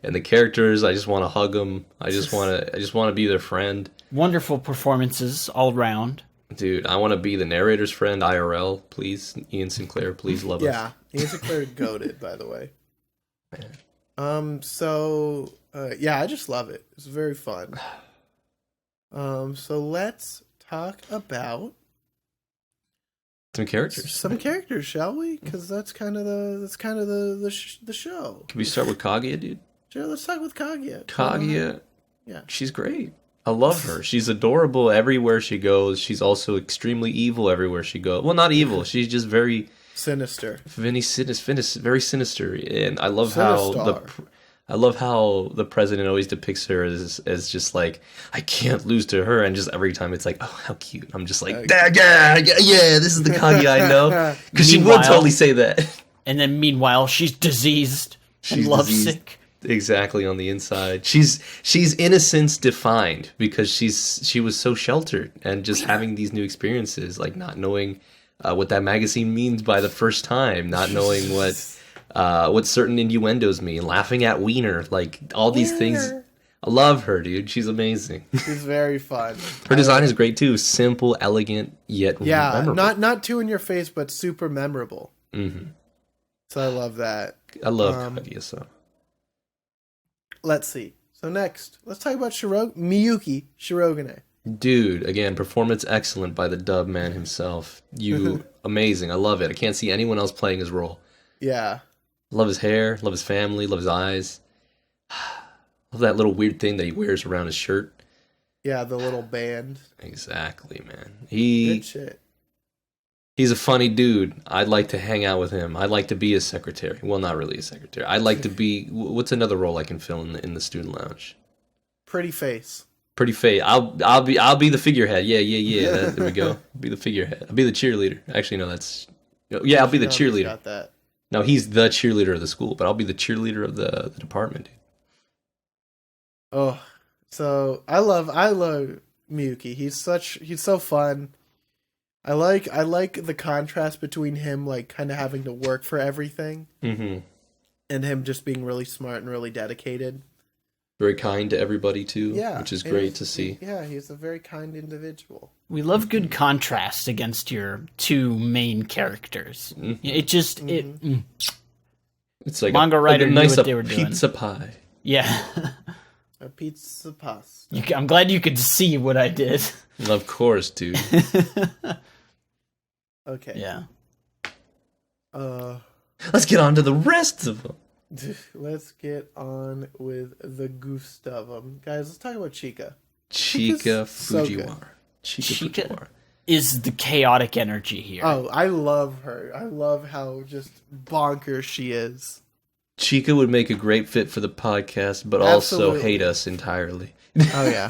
the characters. I just want to hug them. I just want to be their friend. Wonderful performances all round. Dude, I want to be the narrator's friend IRL, please. Ian Sinclair, please love us. Yeah, Ian Sinclair goated, by the way. Man. Yeah, I just love it. It's very fun. So let's talk about some characters, shall we? Because that's kind of the show. Can we start with Kaguya, dude? Sure, let's start with Kaguya. Kaguya, yeah, she's great. I love her. She's adorable everywhere she goes. She's also extremely evil everywhere she goes. Well, not evil. She's just very sinister. Very sinister. And I love how the president always depicts her as just like, I can't lose to her, and just every time it's like, oh, how cute. I'm just like, yeah, this is the Kaguya I know. Because she will totally say that. And then meanwhile, she's diseased and lovesick. Exactly, on the inside. She's innocence defined because she was so sheltered, and just having these new experiences, like not knowing what that magazine means by the first time, not knowing what certain innuendos mean, laughing at Wiener, like all these things. I love her, dude. She's amazing. She's very fun. Her design is great too. Simple, elegant, yet memorable. not too in your face, but super memorable. Mm-hmm. So I love that. I love Kaguya-sama. Let's see. So next, let's talk about Miyuki Shirogane. Dude, again, performance excellent by the dub man himself. Amazing. I love it. I can't see anyone else playing his role. Yeah. Love his hair, love his family, love his eyes. Love that little weird thing that he wears around his shirt. Yeah, the little band. Exactly, man. Good shit. He's a funny dude. I'd like to hang out with him. I'd like to be his secretary. Well, not really his secretary. I'd like to be... What's another role I can fill in the student lounge? Pretty face. Pretty face. I'll be the figurehead. Yeah. There we go. Be the figurehead. I'll be the cheerleader. Actually, no, that's Yeah, I'll be the Shirogane cheerleader. got that. No, he's the cheerleader of the school, but I'll be the cheerleader of the department, dude. Oh, so I love Miyuki. He's so fun. I like the contrast between him like kind of having to work for everything, Mm-hmm. and him just being really smart and really dedicated. Very kind to everybody too, Yeah, which is great to see. Yeah, he's a very kind individual. We love good contrast against your two main characters. It just It's like manga writer knew what they were doing. Pizza pie. Yeah. A pizza pasta. I'm glad you could see what I did. Of course, dude. Okay. Yeah. Let's get on to the rest of them. Let's get on with the goof of them. Guys, let's talk about Chika. Chika so Fujiwara. good. Chika Fujiwara. Is the chaotic energy here. Oh, I love her. I love how just bonkers she is. Chika would make a great fit for the podcast, but Absolutely. also hate us entirely. Oh, yeah.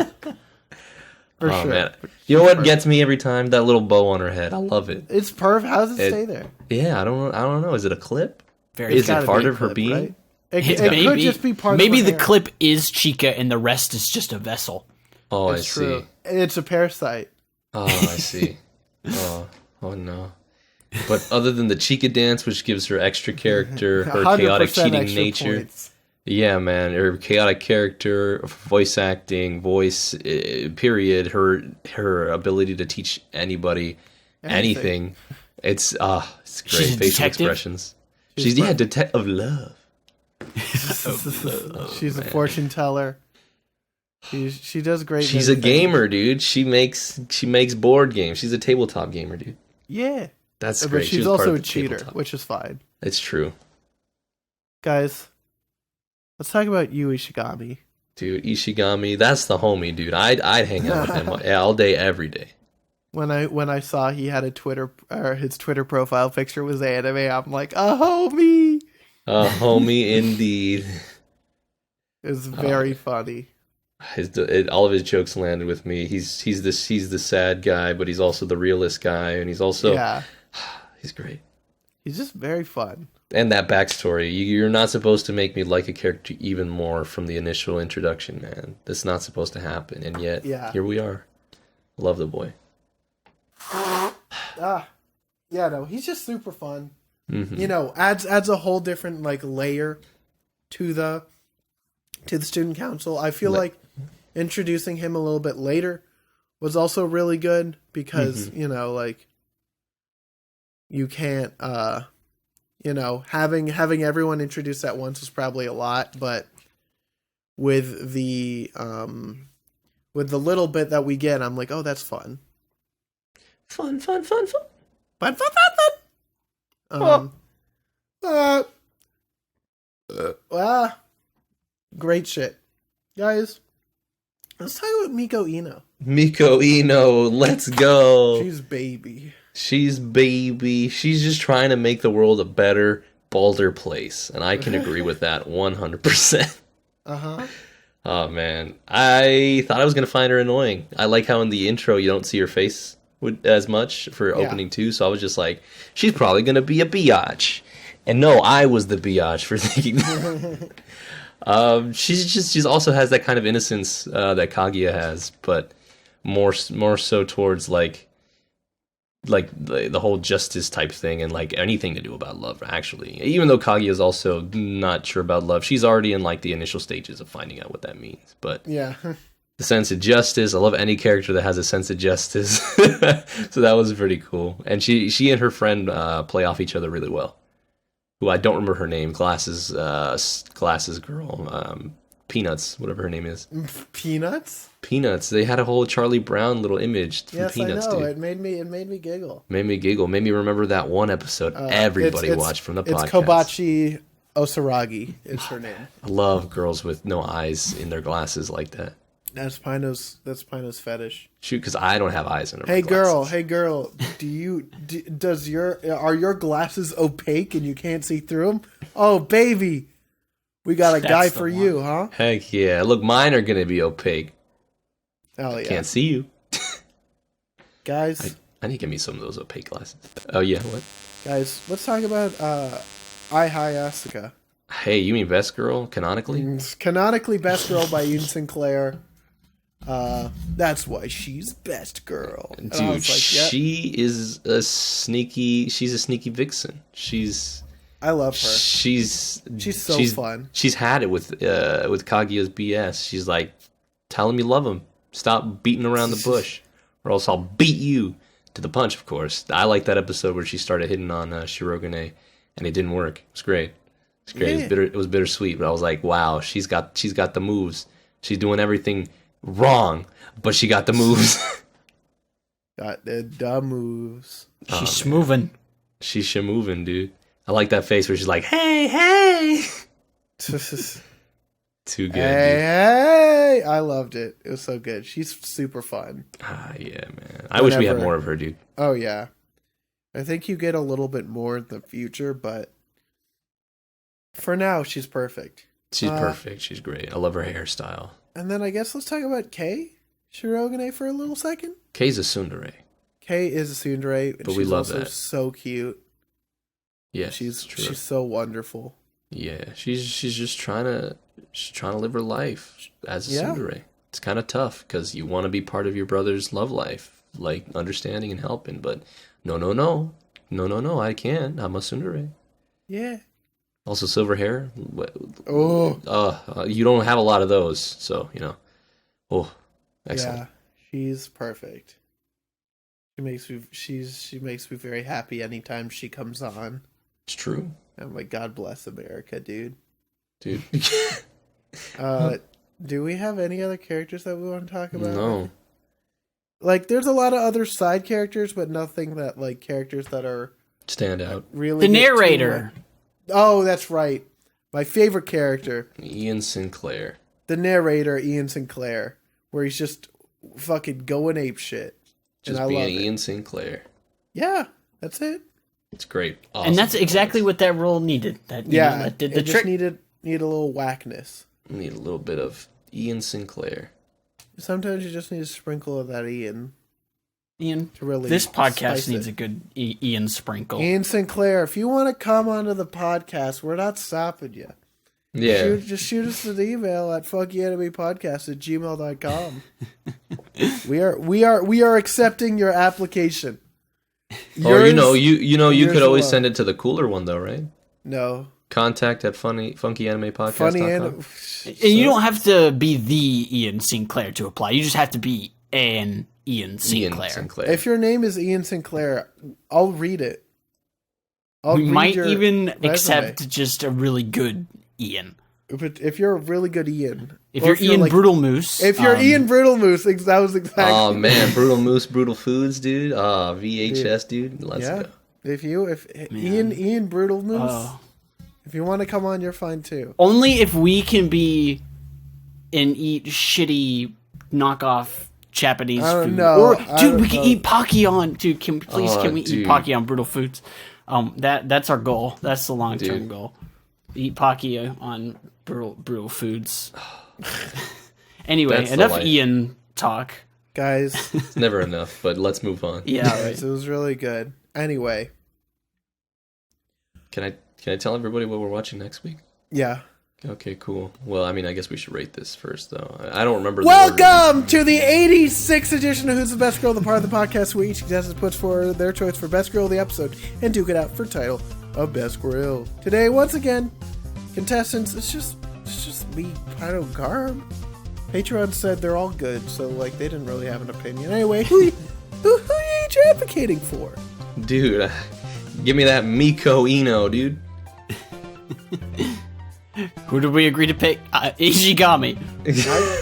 For Oh, sure. man. You know what gets me every time? That little bow on her head. I love it. It's perfect. How does it stay there? Yeah, I don't know. Is it a clip? Very Is it gotta part be a of her clip, being? right? It could just be part maybe of her the hair. clip is Chica and the rest is just a vessel. Oh, It's I true. see. It's a parasite. Oh, I see. Oh no. But other than the Chica dance, which gives her extra character, her 100% chaotic cheating extra nature. points. Yeah, man, her chaotic character, voice acting, period, her ability to teach anybody anything. It's great. She's a Facial detective? expressions. She's detective of love. She's a fortune teller. She does great. She's a many things. gamer, dude. She makes board games. She's a tabletop gamer, dude. Yeah, That's but great. She she's was part also of a the cheater, tabletop. which is fine. It's true. Guys, let's talk about Yu Ishigami. Dude, Ishigami, that's the homie, dude. I'd hang out with him all day, every day. When I saw he had his Twitter profile picture was anime, I'm like, a homie. A homie indeed. It was very funny. All of his jokes landed with me. He's the sad guy, but he's also the realist guy, and he's also he's great. He's just very fun. And that backstory, you're not supposed to make me like a character even more from the initial introduction, man. That's not supposed to happen, and yet here we are. Love the boy. He's just super fun. Mm-hmm. You know, adds a whole different like layer to the student council. I feel like introducing him a little bit later was also really good because you know, like you can't having everyone introduced at once was probably a lot, but with the little bit that we get, I'm like, oh, that's fun. Fun. Great shit. Guys, let's talk about Miko Ino. Miko Ino, let's go. She's baby. She's baby. She's just trying to make the world a better, bolder place. And I can agree with that 100%. Uh-huh. Oh, man. I thought I was going to find her annoying. I like how in the intro you don't see her face as much for opening 2. So I was just like, she's probably going to be a biatch. And no, I was the biatch for thinking that. She's also has that kind of innocence that Kaguya has, but more so towards like the whole justice type thing and like anything to do about love, actually. Even though Kaguya is also not sure about love, she's already in like the initial stages of finding out what that means. But yeah, the sense of justice, I love any character that has a sense of justice. So that was pretty cool. And she and her friend play off each other really well. Who I don't remember her name, glasses girl, Peanuts, whatever her name is. Peanuts. Peanuts. They had a whole Charlie Brown little image from Yes, Peanuts, I know. dude. It made me giggle. Made me giggle. Made me remember that one episode everybody watched from the podcast. It's Kobachi Osaragi. Is her name. I love girls with no eyes in their glasses like that. That's Pino's fetish. Shoot, because I don't have eyes in them. Hey girl, are your glasses opaque and you can't see through them? Oh baby, we got a guy for you, huh? Heck yeah! Look, mine are gonna be opaque. Hell yeah! Can't see you, Guys. I need to get me some of those opaque glasses. Oh, yeah, what? Guys, let's talk about I Hi Asuka. Hey, you mean Best Girl, canonically? Canonically Best Girl by Ian Sinclair. That's why she's Best Girl. And Dude, she's a sneaky vixen. I love her. She's so fun. She's had it with Kaguya's BS. She's like, tell him you love him. Stop beating around the bush, or else I'll beat you to the punch. Of course, I like that episode where she started hitting on Shirogane, and it didn't work. It was great. It's great. Yeah. It was bittersweet, but I was like, wow, she's got the moves. She's doing everything wrong, but she got the moves. Got the dumb moves. She's moving. She's moving, dude. I like that face where she's like, hey. Too good. Hey, I loved it. It was so good. She's super fun. Yeah, man. I wish we had more of her, dude. Oh, yeah. I think you get a little bit more in the future, but for now, she's perfect. She's perfect. She's great. I love her hairstyle. And then I guess let's talk about Kei Shirogane for a little second. Kei's a tsundere. Kei is a tsundere, but we love that. So cute. Yeah, she's so wonderful. Yeah, she's just trying to live her life as a tsundere. It's kind of tough because you want to be part of your brother's love life, like understanding and helping. But no, I can't. I'm a tsundere. Yeah. Also, silver hair. Oh. You don't have a lot of those, so Oh, excellent. Yeah, she's perfect. She makes me very happy anytime she comes on. It's true. I'm like, God bless America, dude. Dude. Do we have any other characters that we want to talk about? No. Like, there's a lot of other side characters, but nothing that, like, characters that are... stand out. Really the narrator. Oh, that's right. My favorite character. Ian Sinclair. The narrator, Ian Sinclair. Where he's just fucking going ape shit. Just being Ian Sinclair. Yeah, that's it. It's great. Awesome. And that's exactly what that role needed. That did the trick. Just need a little whackness. Need a little bit of Ian Sinclair. Sometimes you just need a sprinkle of that Ian. Ian, to really this podcast needs a good Ian sprinkle. Ian Sinclair, if you want to come onto the podcast, we're not stopping you. Yeah. Just shoot us an email at funkyanimepodcast@gmail.com. we are accepting your application. Or you could always send it to the cooler one though, right? No. Contact at funkyanimePodcast.com. And you don't have to be the Ian Sinclair to apply. You just have to be an Ian Sinclair. If your name is Ian Sinclair, I'll read it. We might even accept just a really good Ian. But if you're a really good Ian. If you're Ian like, Brutal Moose. If you're Ian Brutal Moose, that was exactly. Oh man, Brutal Moose, Brutal Foods, dude. VHS, dude. Let's go. If Ian Brutal Moose, if you want to come on, you're fine too. Only if we can be and eat shitty knockoff Japanese food. No, dude, we can eat Pocky on. Dude, can we eat Pocky on Brutal Foods? That's our goal. That's the long term goal. Eat Pocky on brutal foods. Anyway, enough Ian talk. Guys. It's never enough, but let's move on. Yeah, right. It was really good. Anyway. Can I tell everybody what we're watching next week? Yeah. Okay, cool. Well, I mean, I guess we should rate this first, though. I don't remember. Welcome to the 86th edition of Who's the Best Girl, the part of the podcast where each contestant puts forward their choice for Best Girl of the episode and duke it out for title of Best Grill. Today, once again, contestants, it's just me, Pino, Garb. Patreon said they're all good, so like they didn't really have an opinion. Anyway, who are you advocating for? Dude, give me that Miko Ino, dude. Who did we agree to pick? Ishigami.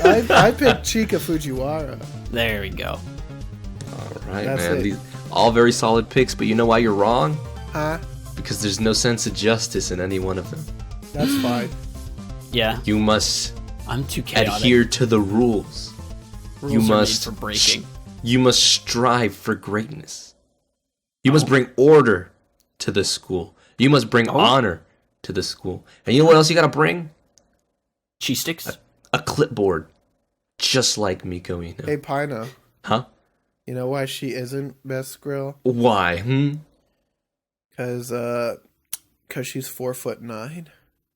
I picked Chika Fujiwara. There we go. All right, man. These all very solid picks, but you know why you're wrong? Huh? Because there's no sense of justice in any one of them. That's fine. Yeah. You must I'm too chaotic. Adhere to the rules. You must for breaking. You must strive for greatness. You must bring order to the school. You must bring honor to the school. And you know what else you gotta bring? Cheese sticks? A clipboard. Just like Miko Ino. Hey, Pino. Huh? You know why she isn't best girl? Why? Because she's 4'9".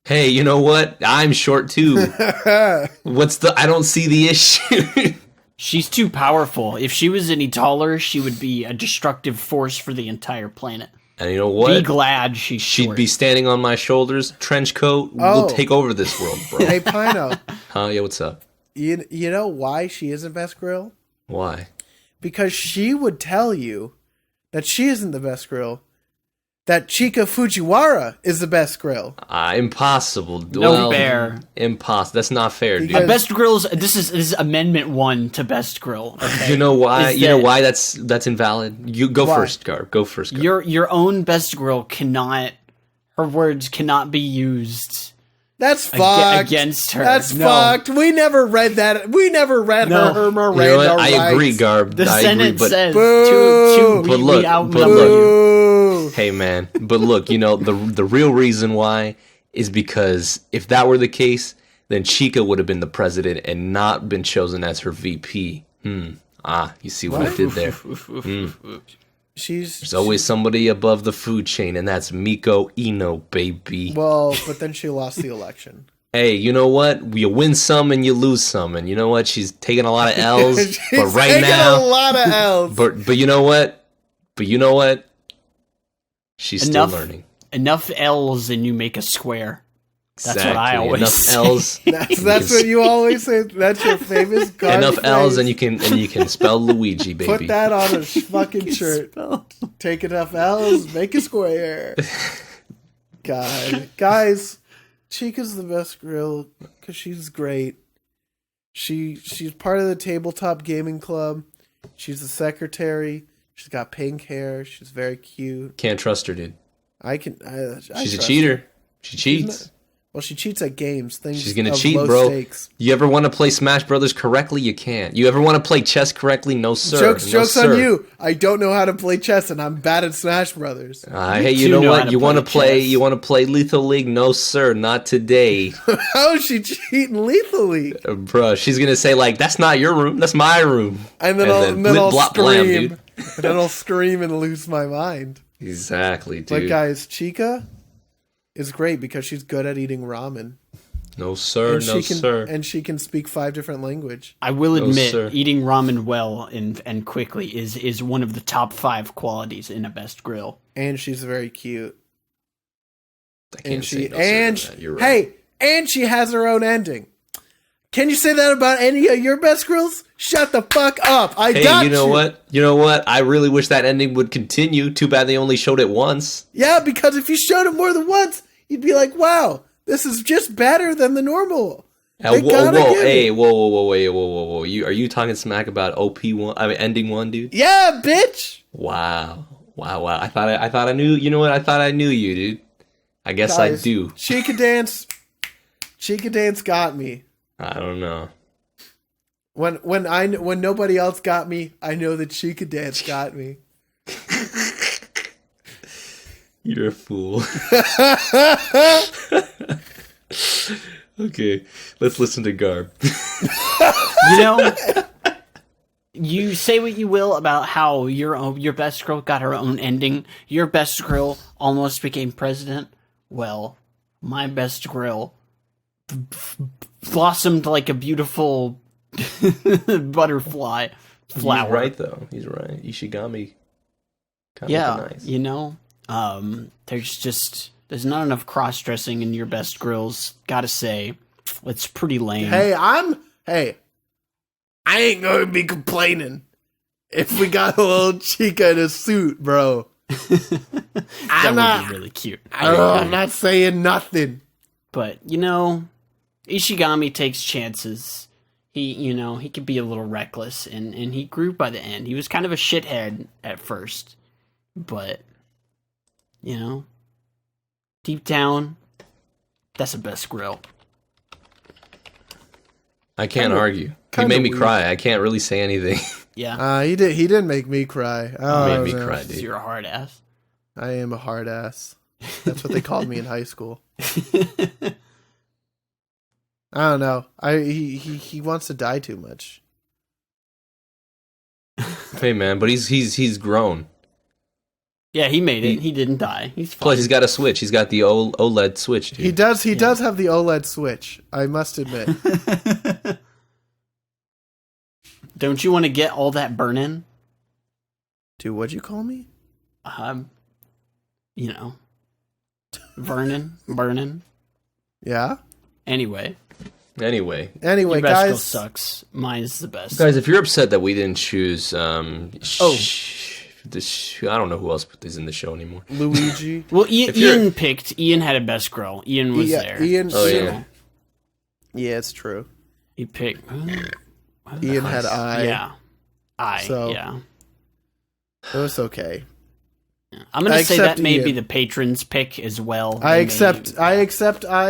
Hey, you know what? I'm short too. I don't see the issue. She's too powerful. If she was any taller, she would be a destructive force for the entire planet. And you know what? Be glad she's short. She'd be standing on my shoulders, trench coat. We'll take over this world, bro. Hey, Pino. Huh? Yeah, what's up? You know why she isn't best girl? Why? Because she would tell you that she isn't the best girl. That Chika Fujiwara is the best grill. Impossible. No fair. Impossible. That's not fair, dude. Best grills. This is Amendment 1 to best grill. Okay? You know why? You know why that's invalid. You go first, Garb. Go first, Garb. Your own best grill cannot. Her words cannot be used. That's fucked. Against her. That's fucked. We never read that. We never read her Miranda you know what? rights. I agree, Garb. The Senate says boo. to we outnumber you. Hey, man. But look, you know, the real reason why is because if that were the case, then Chika would have been the president and not been chosen as her VP. You see what I did there? There's always somebody above the food chain, and that's Miko Ino, baby. Well, but then she lost the election. Hey, you know what? You win some and you lose some, and you know what? She's taking a lot of L's, but right now, a lot of L's. But you know what? She's still learning. Enough L's and you make a square. That's what I always say. L's. That's what you always say. That's your famous Garb enough phrase. L's and you can spell Luigi, baby. Put that on a fucking shirt. Take enough L's, make a square. God, guys, Chica's the best grill because she's great. She's part of the tabletop gaming club. She's the secretary. She's got pink hair. She's very cute. Can't trust her, dude. She's a cheater. She cheats. Well, she cheats at games. She's gonna cheat, bro. Stakes. You ever want to play Smash Brothers correctly? You can't. You ever want to play chess correctly? No, sir. Jokes on you. I don't know how to play chess, and I'm bad at Smash Brothers. Hey, you know what? You want to play? You want to play Lethal League? No, sir. Not today. How is she cheating Lethal League? Bro, she's gonna say like, "That's not your room. That's my room." And then I'll scream. And then I'll scream and lose my mind. Exactly, dude. But guys, Chika is great because she's good at eating ramen. No, sir. Sir. And she can speak 5 different languages. I will admit, eating ramen well and quickly is one of the top 5 qualities in a best grill. And she's very cute. I can't say no sir to that. You're right. And she has her own ending. Can you say that about any of your best grills? Shut the fuck up. You know what? You know what? I really wish that ending would continue. Too bad they only showed it once. Yeah, because if you showed it more than once, you'd be like, wow, this is just better than the normal. Whoa. Are you talking smack about OP1? I mean, ending 1, dude? Yeah, bitch. Wow. I thought I knew. You know what? I thought I knew you, dude. I guess I do. Chika Dance got me. I don't know. When nobody else got me, I know that Chika Dance got me. You're a fool. Okay, let's listen to Garb. You know, you say what you will about how your best girl got her own ending. Your best girl almost became president. Well, my best girl blossomed like a beautiful butterfly flower. He's right, though. He's right. Ishigami. Nice. You know, there's not enough cross-dressing in your best grills. Gotta say, it's pretty lame. Hey, I ain't gonna be complaining if we got a little Chika in a suit, bro. That would be really cute. I'm not saying nothing. But, you know, Ishigami takes chances. He could be a little reckless, and he grew by the end. He was kind of a shithead at first, but, you know, deep down, that's the best grill. I can't argue. He made me cry. I can't really say anything. Yeah. He didn't make me cry. He made me cry, dude. You're a hard ass. I am a hard ass. That's what they called me in high school. I don't know. He wants to die too much. Hey man, but he's grown. Yeah, he made it. He didn't die. He's fine. Plus, he's got a Switch. He's got the OLED Switch, dude. He does have the OLED Switch, I must admit. Don't you want to get all that burn-in? Dude, what'd you call me? You know. Burning. Yeah? Anyway, Anyway, your best girl guys. sucks. Mine's the best. Guys, if you're upset that we didn't choose, I don't know who else put this in the show anymore. Luigi. Well, Ian picked. Ian had a best girl. Ian was there. Ian. Oh, yeah. Yeah, it's true. He picked. Ian had I. Yeah. So- Yeah. It was okay. I'm gonna I say that accept may Ian. be the patron's pick as well. I accept I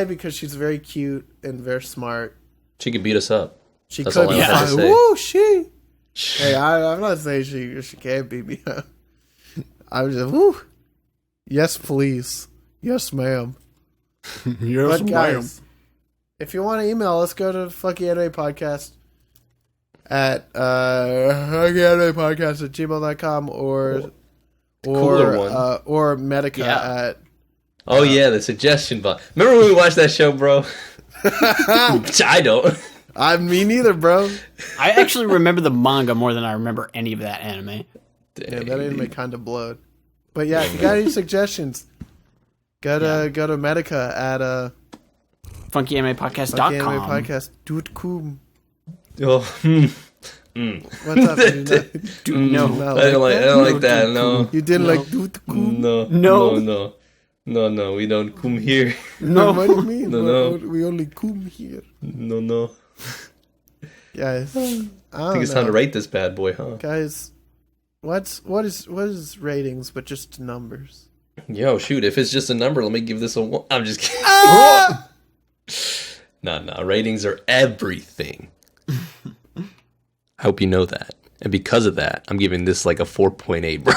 because she's very cute and very smart. She could beat us up. She That's could all be I have to fine. say. Woo, she. Hey, I'm not saying she can't beat me up. I'm just woo. Yes, please. Yes, ma'am. Yes, But guys, if you want to email us, go to Funky Anime Podcast at funkyanimePodcast@gmail.com or Cooler one. or Medica Yeah. at Oh yeah, the suggestion box. Remember when we watched that show, bro? I don't. me neither, bro. I actually remember the manga more than I remember any of that anime. Yeah, that anime kind of blowed. But yeah, if you got any suggestions, go to Medica at FunkyAnimePodcast.com. Anime Podcast. .com. Oh, What's up? No. I don't like that. No, You didn't like .com? no. We don't come here. No. What do you mean? No. We only come here. No. Guys, I I think don't it's time know. to rate this bad boy, huh? Guys, what is ratings but just numbers? Yo, shoot! If it's just a number, let me give this a 1. I'm just kidding. Ah! No. Ratings are everything. I hope you know that. And because of that, I'm giving this like a 4.8, bro.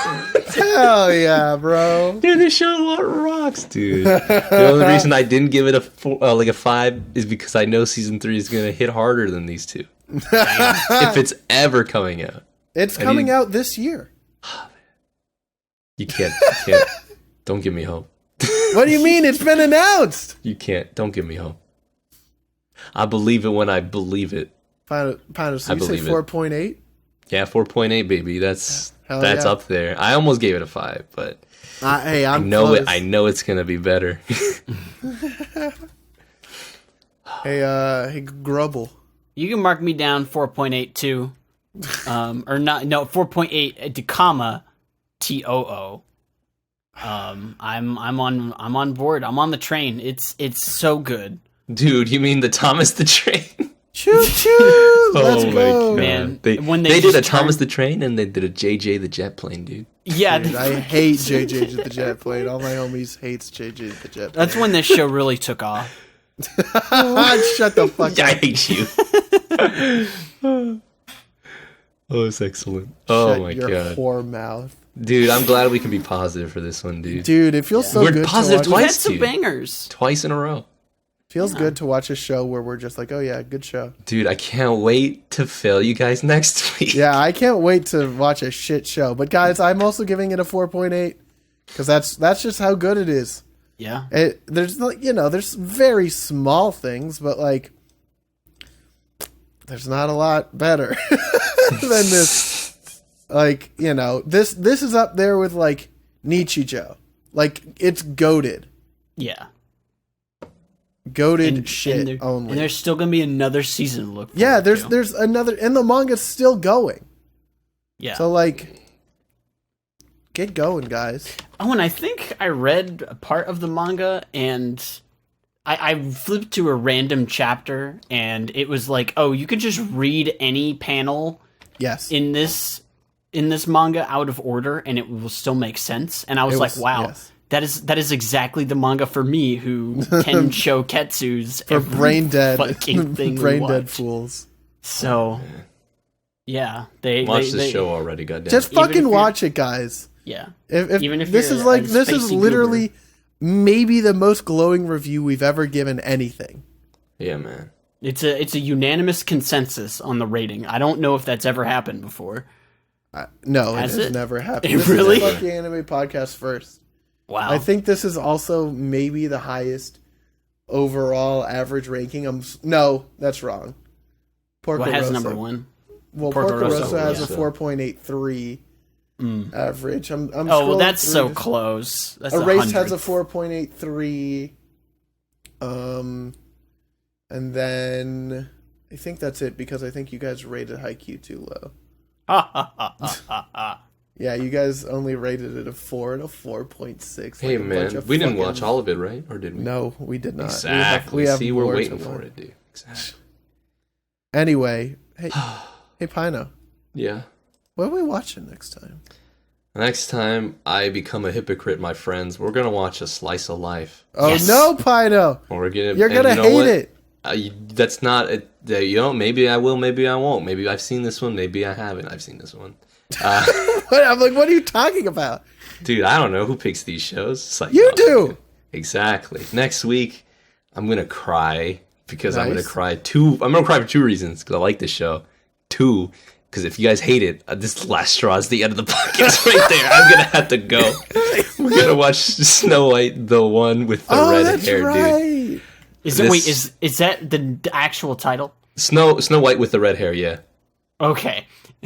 Hell yeah, bro. Dude, this show rocks, dude. The only reason I didn't give it a 5 is because I know season 3 is gonna hit harder than these two. If it's ever coming out. It's coming out this year. You can't. Don't give me hope. What do you mean? It's been announced. You can't. Don't give me hope. I believe it when I believe it. Pino, so I you say believe it. 4.8? Yeah, 4.8, baby. That's Hell yeah. up there. I almost gave it a 5, but Hey, I I'm know close. it. I know it's gonna be better. Hey, Grubble. You can mark me down 4.8 too. Or not, no, 4.8 comma TOO. I'm on board. I'm on the train. It's so good. Dude, you mean the Thomas the Train? Choo choo! Let's go. Man, They when did just a Thomas turn- the Train and they did a JJ the Jet Plane, dude. Yeah, Dude, I hate JJ the Jet Plane. All my homies hates JJ the Jet Plane. that's when this show really took off. Shut the fuck I up. hate you. Oh, it's excellent. Oh Shut my your god. whore mouth. Dude, I'm glad we can be positive for this one, dude. Dude, it feels so We're good positive to watch. We had Twice, some dude. bangers. Twice in a row. Feels good to watch a show where we're just like, oh yeah, good show. Dude, I can't wait to fail you guys next week. Yeah, I can't wait to watch a shit show. But guys, I'm also giving it a 4.8 because that's just how good it is. Yeah. There's like, there's very small things, but like there's not a lot better than this. Like, this is up there with like Nichijou. Like, it's goated. Yeah. Goated shit only. And there's still gonna be another season to look Yeah, forward to. there's another, and the manga's still going. Yeah. So like, get going, guys. Oh, and I think I read a part of the manga, and I flipped to a random chapter, and it was like, oh, you could just read any panel Yes. in this manga out of order, and it will still make sense. And I was like, wow. Yes. That is exactly the manga for me, who can show Ketsu's For every brain dead, fucking thing we brain dead watch. fools. So, yeah, they Watch they, this show already, goddamn. Just Even if fucking you're- watch it, guys. yeah. Even if this you're is like a this is spacey literally maybe the most glowing review we've ever given anything. Yeah, man. It's a unanimous consensus on the rating. I don't know if that's ever happened before. No, Has it has it? never happened. It This really? is the Funky Anime Podcast first. Wow. I think this is also maybe the highest overall average ranking. No, that's wrong. Porco what has Rosso. number one? Well, Porco Porco Rosso, Rosso has yeah. a 4.83 average. I'm Oh, well, scrolling that's through so to- close. That's Erased has a 100th. 4.83. And then I think that's it because I think you guys rated Haikyuu too low. Yeah, you guys only rated it a 4 and a 4.6. Hey, man, we didn't watch all of it, right? Or did we? No, we did not. Exactly. See, we're more waiting to for learn. it, dude. Exactly. Anyway, hey, Pino, Yeah. what are we watching next time? Next time I become a hypocrite, my friends, we're gonna watch A Slice of Life. Oh Yes. no, Pino! Or we're You're gonna and you know hate what? it. That's not a, you know. Maybe I will. Maybe I won't. Maybe I've seen this one. Maybe I haven't. I've seen this one. I'm like, what are you talking about? Dude, I don't know who picks these shows. It's like, You no, do. dude. Exactly. Next week, I'm gonna cry because I'm gonna Nice. cry. I'm gonna cry for two reasons because I like this show. Two, because if you guys hate it, this last straw is the end of the podcast right there. I'm gonna have to go. We're gonna watch Snow White, the one with the Oh, red that's hair, dude. right. Is that the actual title? Snow White with the red hair, yeah. Okay.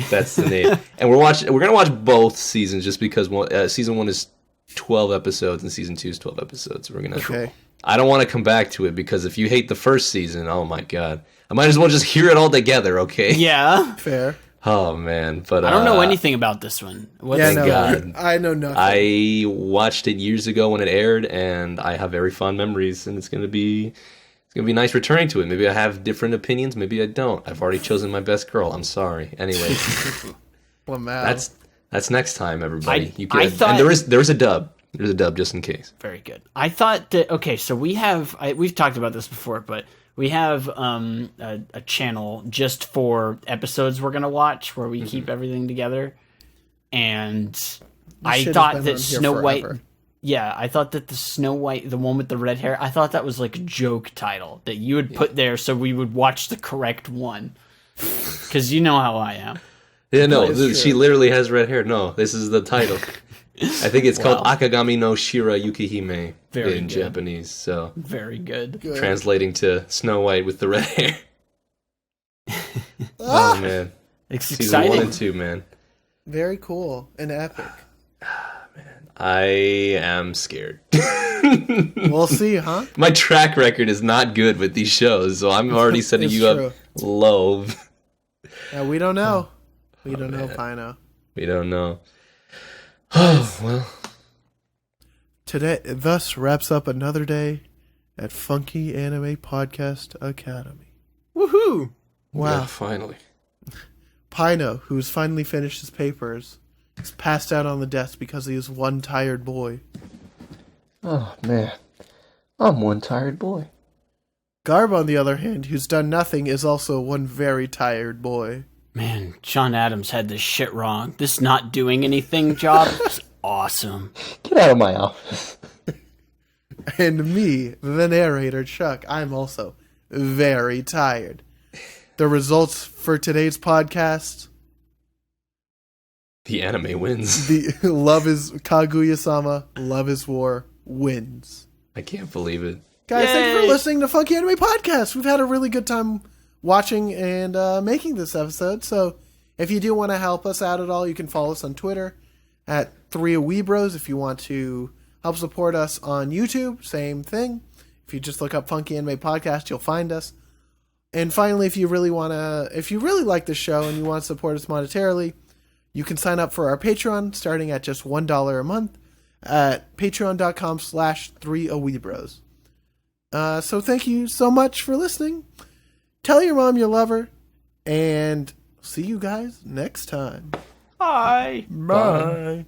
That's the name. And we're gonna watch both seasons just because season 1 is 12 episodes and season 2 is 12 episodes. We're gonna. Okay. I don't want to come back to it because if you hate the first season, oh my god, I might as well just hear it all together. Okay. Yeah. Fair. Oh man, but I don't know anything about this one. What's Yeah, no, God. I know nothing. I watched it years ago when it aired, and I have very fond memories. And it's gonna be nice returning to it. Maybe I have different opinions. Maybe I don't. I've already chosen my best girl. I'm sorry. Anyway, Lamau. that's next time, everybody. I thought- and there is a dub. There's a dub just in case. Very good. I thought that okay, so we've talked about this before, but we have a channel just for episodes we're gonna watch where we keep everything together. And I shit has thought been that on here Snow White, forever. yeah, I thought that the Snow White, the one with the red hair, I thought that was like a joke title that you would put there so we would watch the correct one. Because you know how I am. Yeah, no, That is she true. literally has red hair. No, this is the title. I think it's called Akagami no Shira Yukihime Very in good. Japanese. So Very good. Good. translating to Snow White with the red hair. Ah! Oh man, It's season 1 exciting. and 2, man. Very cool and epic. I am scared. We'll see, huh? My track record is not good with these shows, so I'm already setting It's you true. up low. Yeah, we don't know. We don't know, Pino. We don't know. Oh well. Today, thus wraps up another day at Funky Anime Podcast Academy. Woohoo! Wow. Yeah, finally. Pino, who's finally finished his papers, is passed out on the desk because he is one tired boy. Oh man, I'm one tired boy. Garb, on the other hand, who's done nothing, is also one very tired boy. Man, John Adams had this shit wrong. This not doing anything job is awesome. Get out of my office. And me, the narrator, Chuck, I'm also very tired. The results for today's podcast, The anime wins. the Love is Kaguya-sama, Love is War wins. I can't believe it. Guys, thank you for Yay! listening to Funky Anime Podcast. We've had a really good time watching and making this episode. So if you do want to help us out at all, you can follow us on Twitter at A-Weebros. If you want to help support us on YouTube, same thing. If you just look up Funky Anime Podcast, you'll find us. And finally, if you really like the show and you want to support us monetarily, you can sign up for our Patreon starting at just $1 a month at patreon.com/3A-Weebros. So thank you so much for listening. Tell your mom you love her, and see you guys next time. Bye. Bye.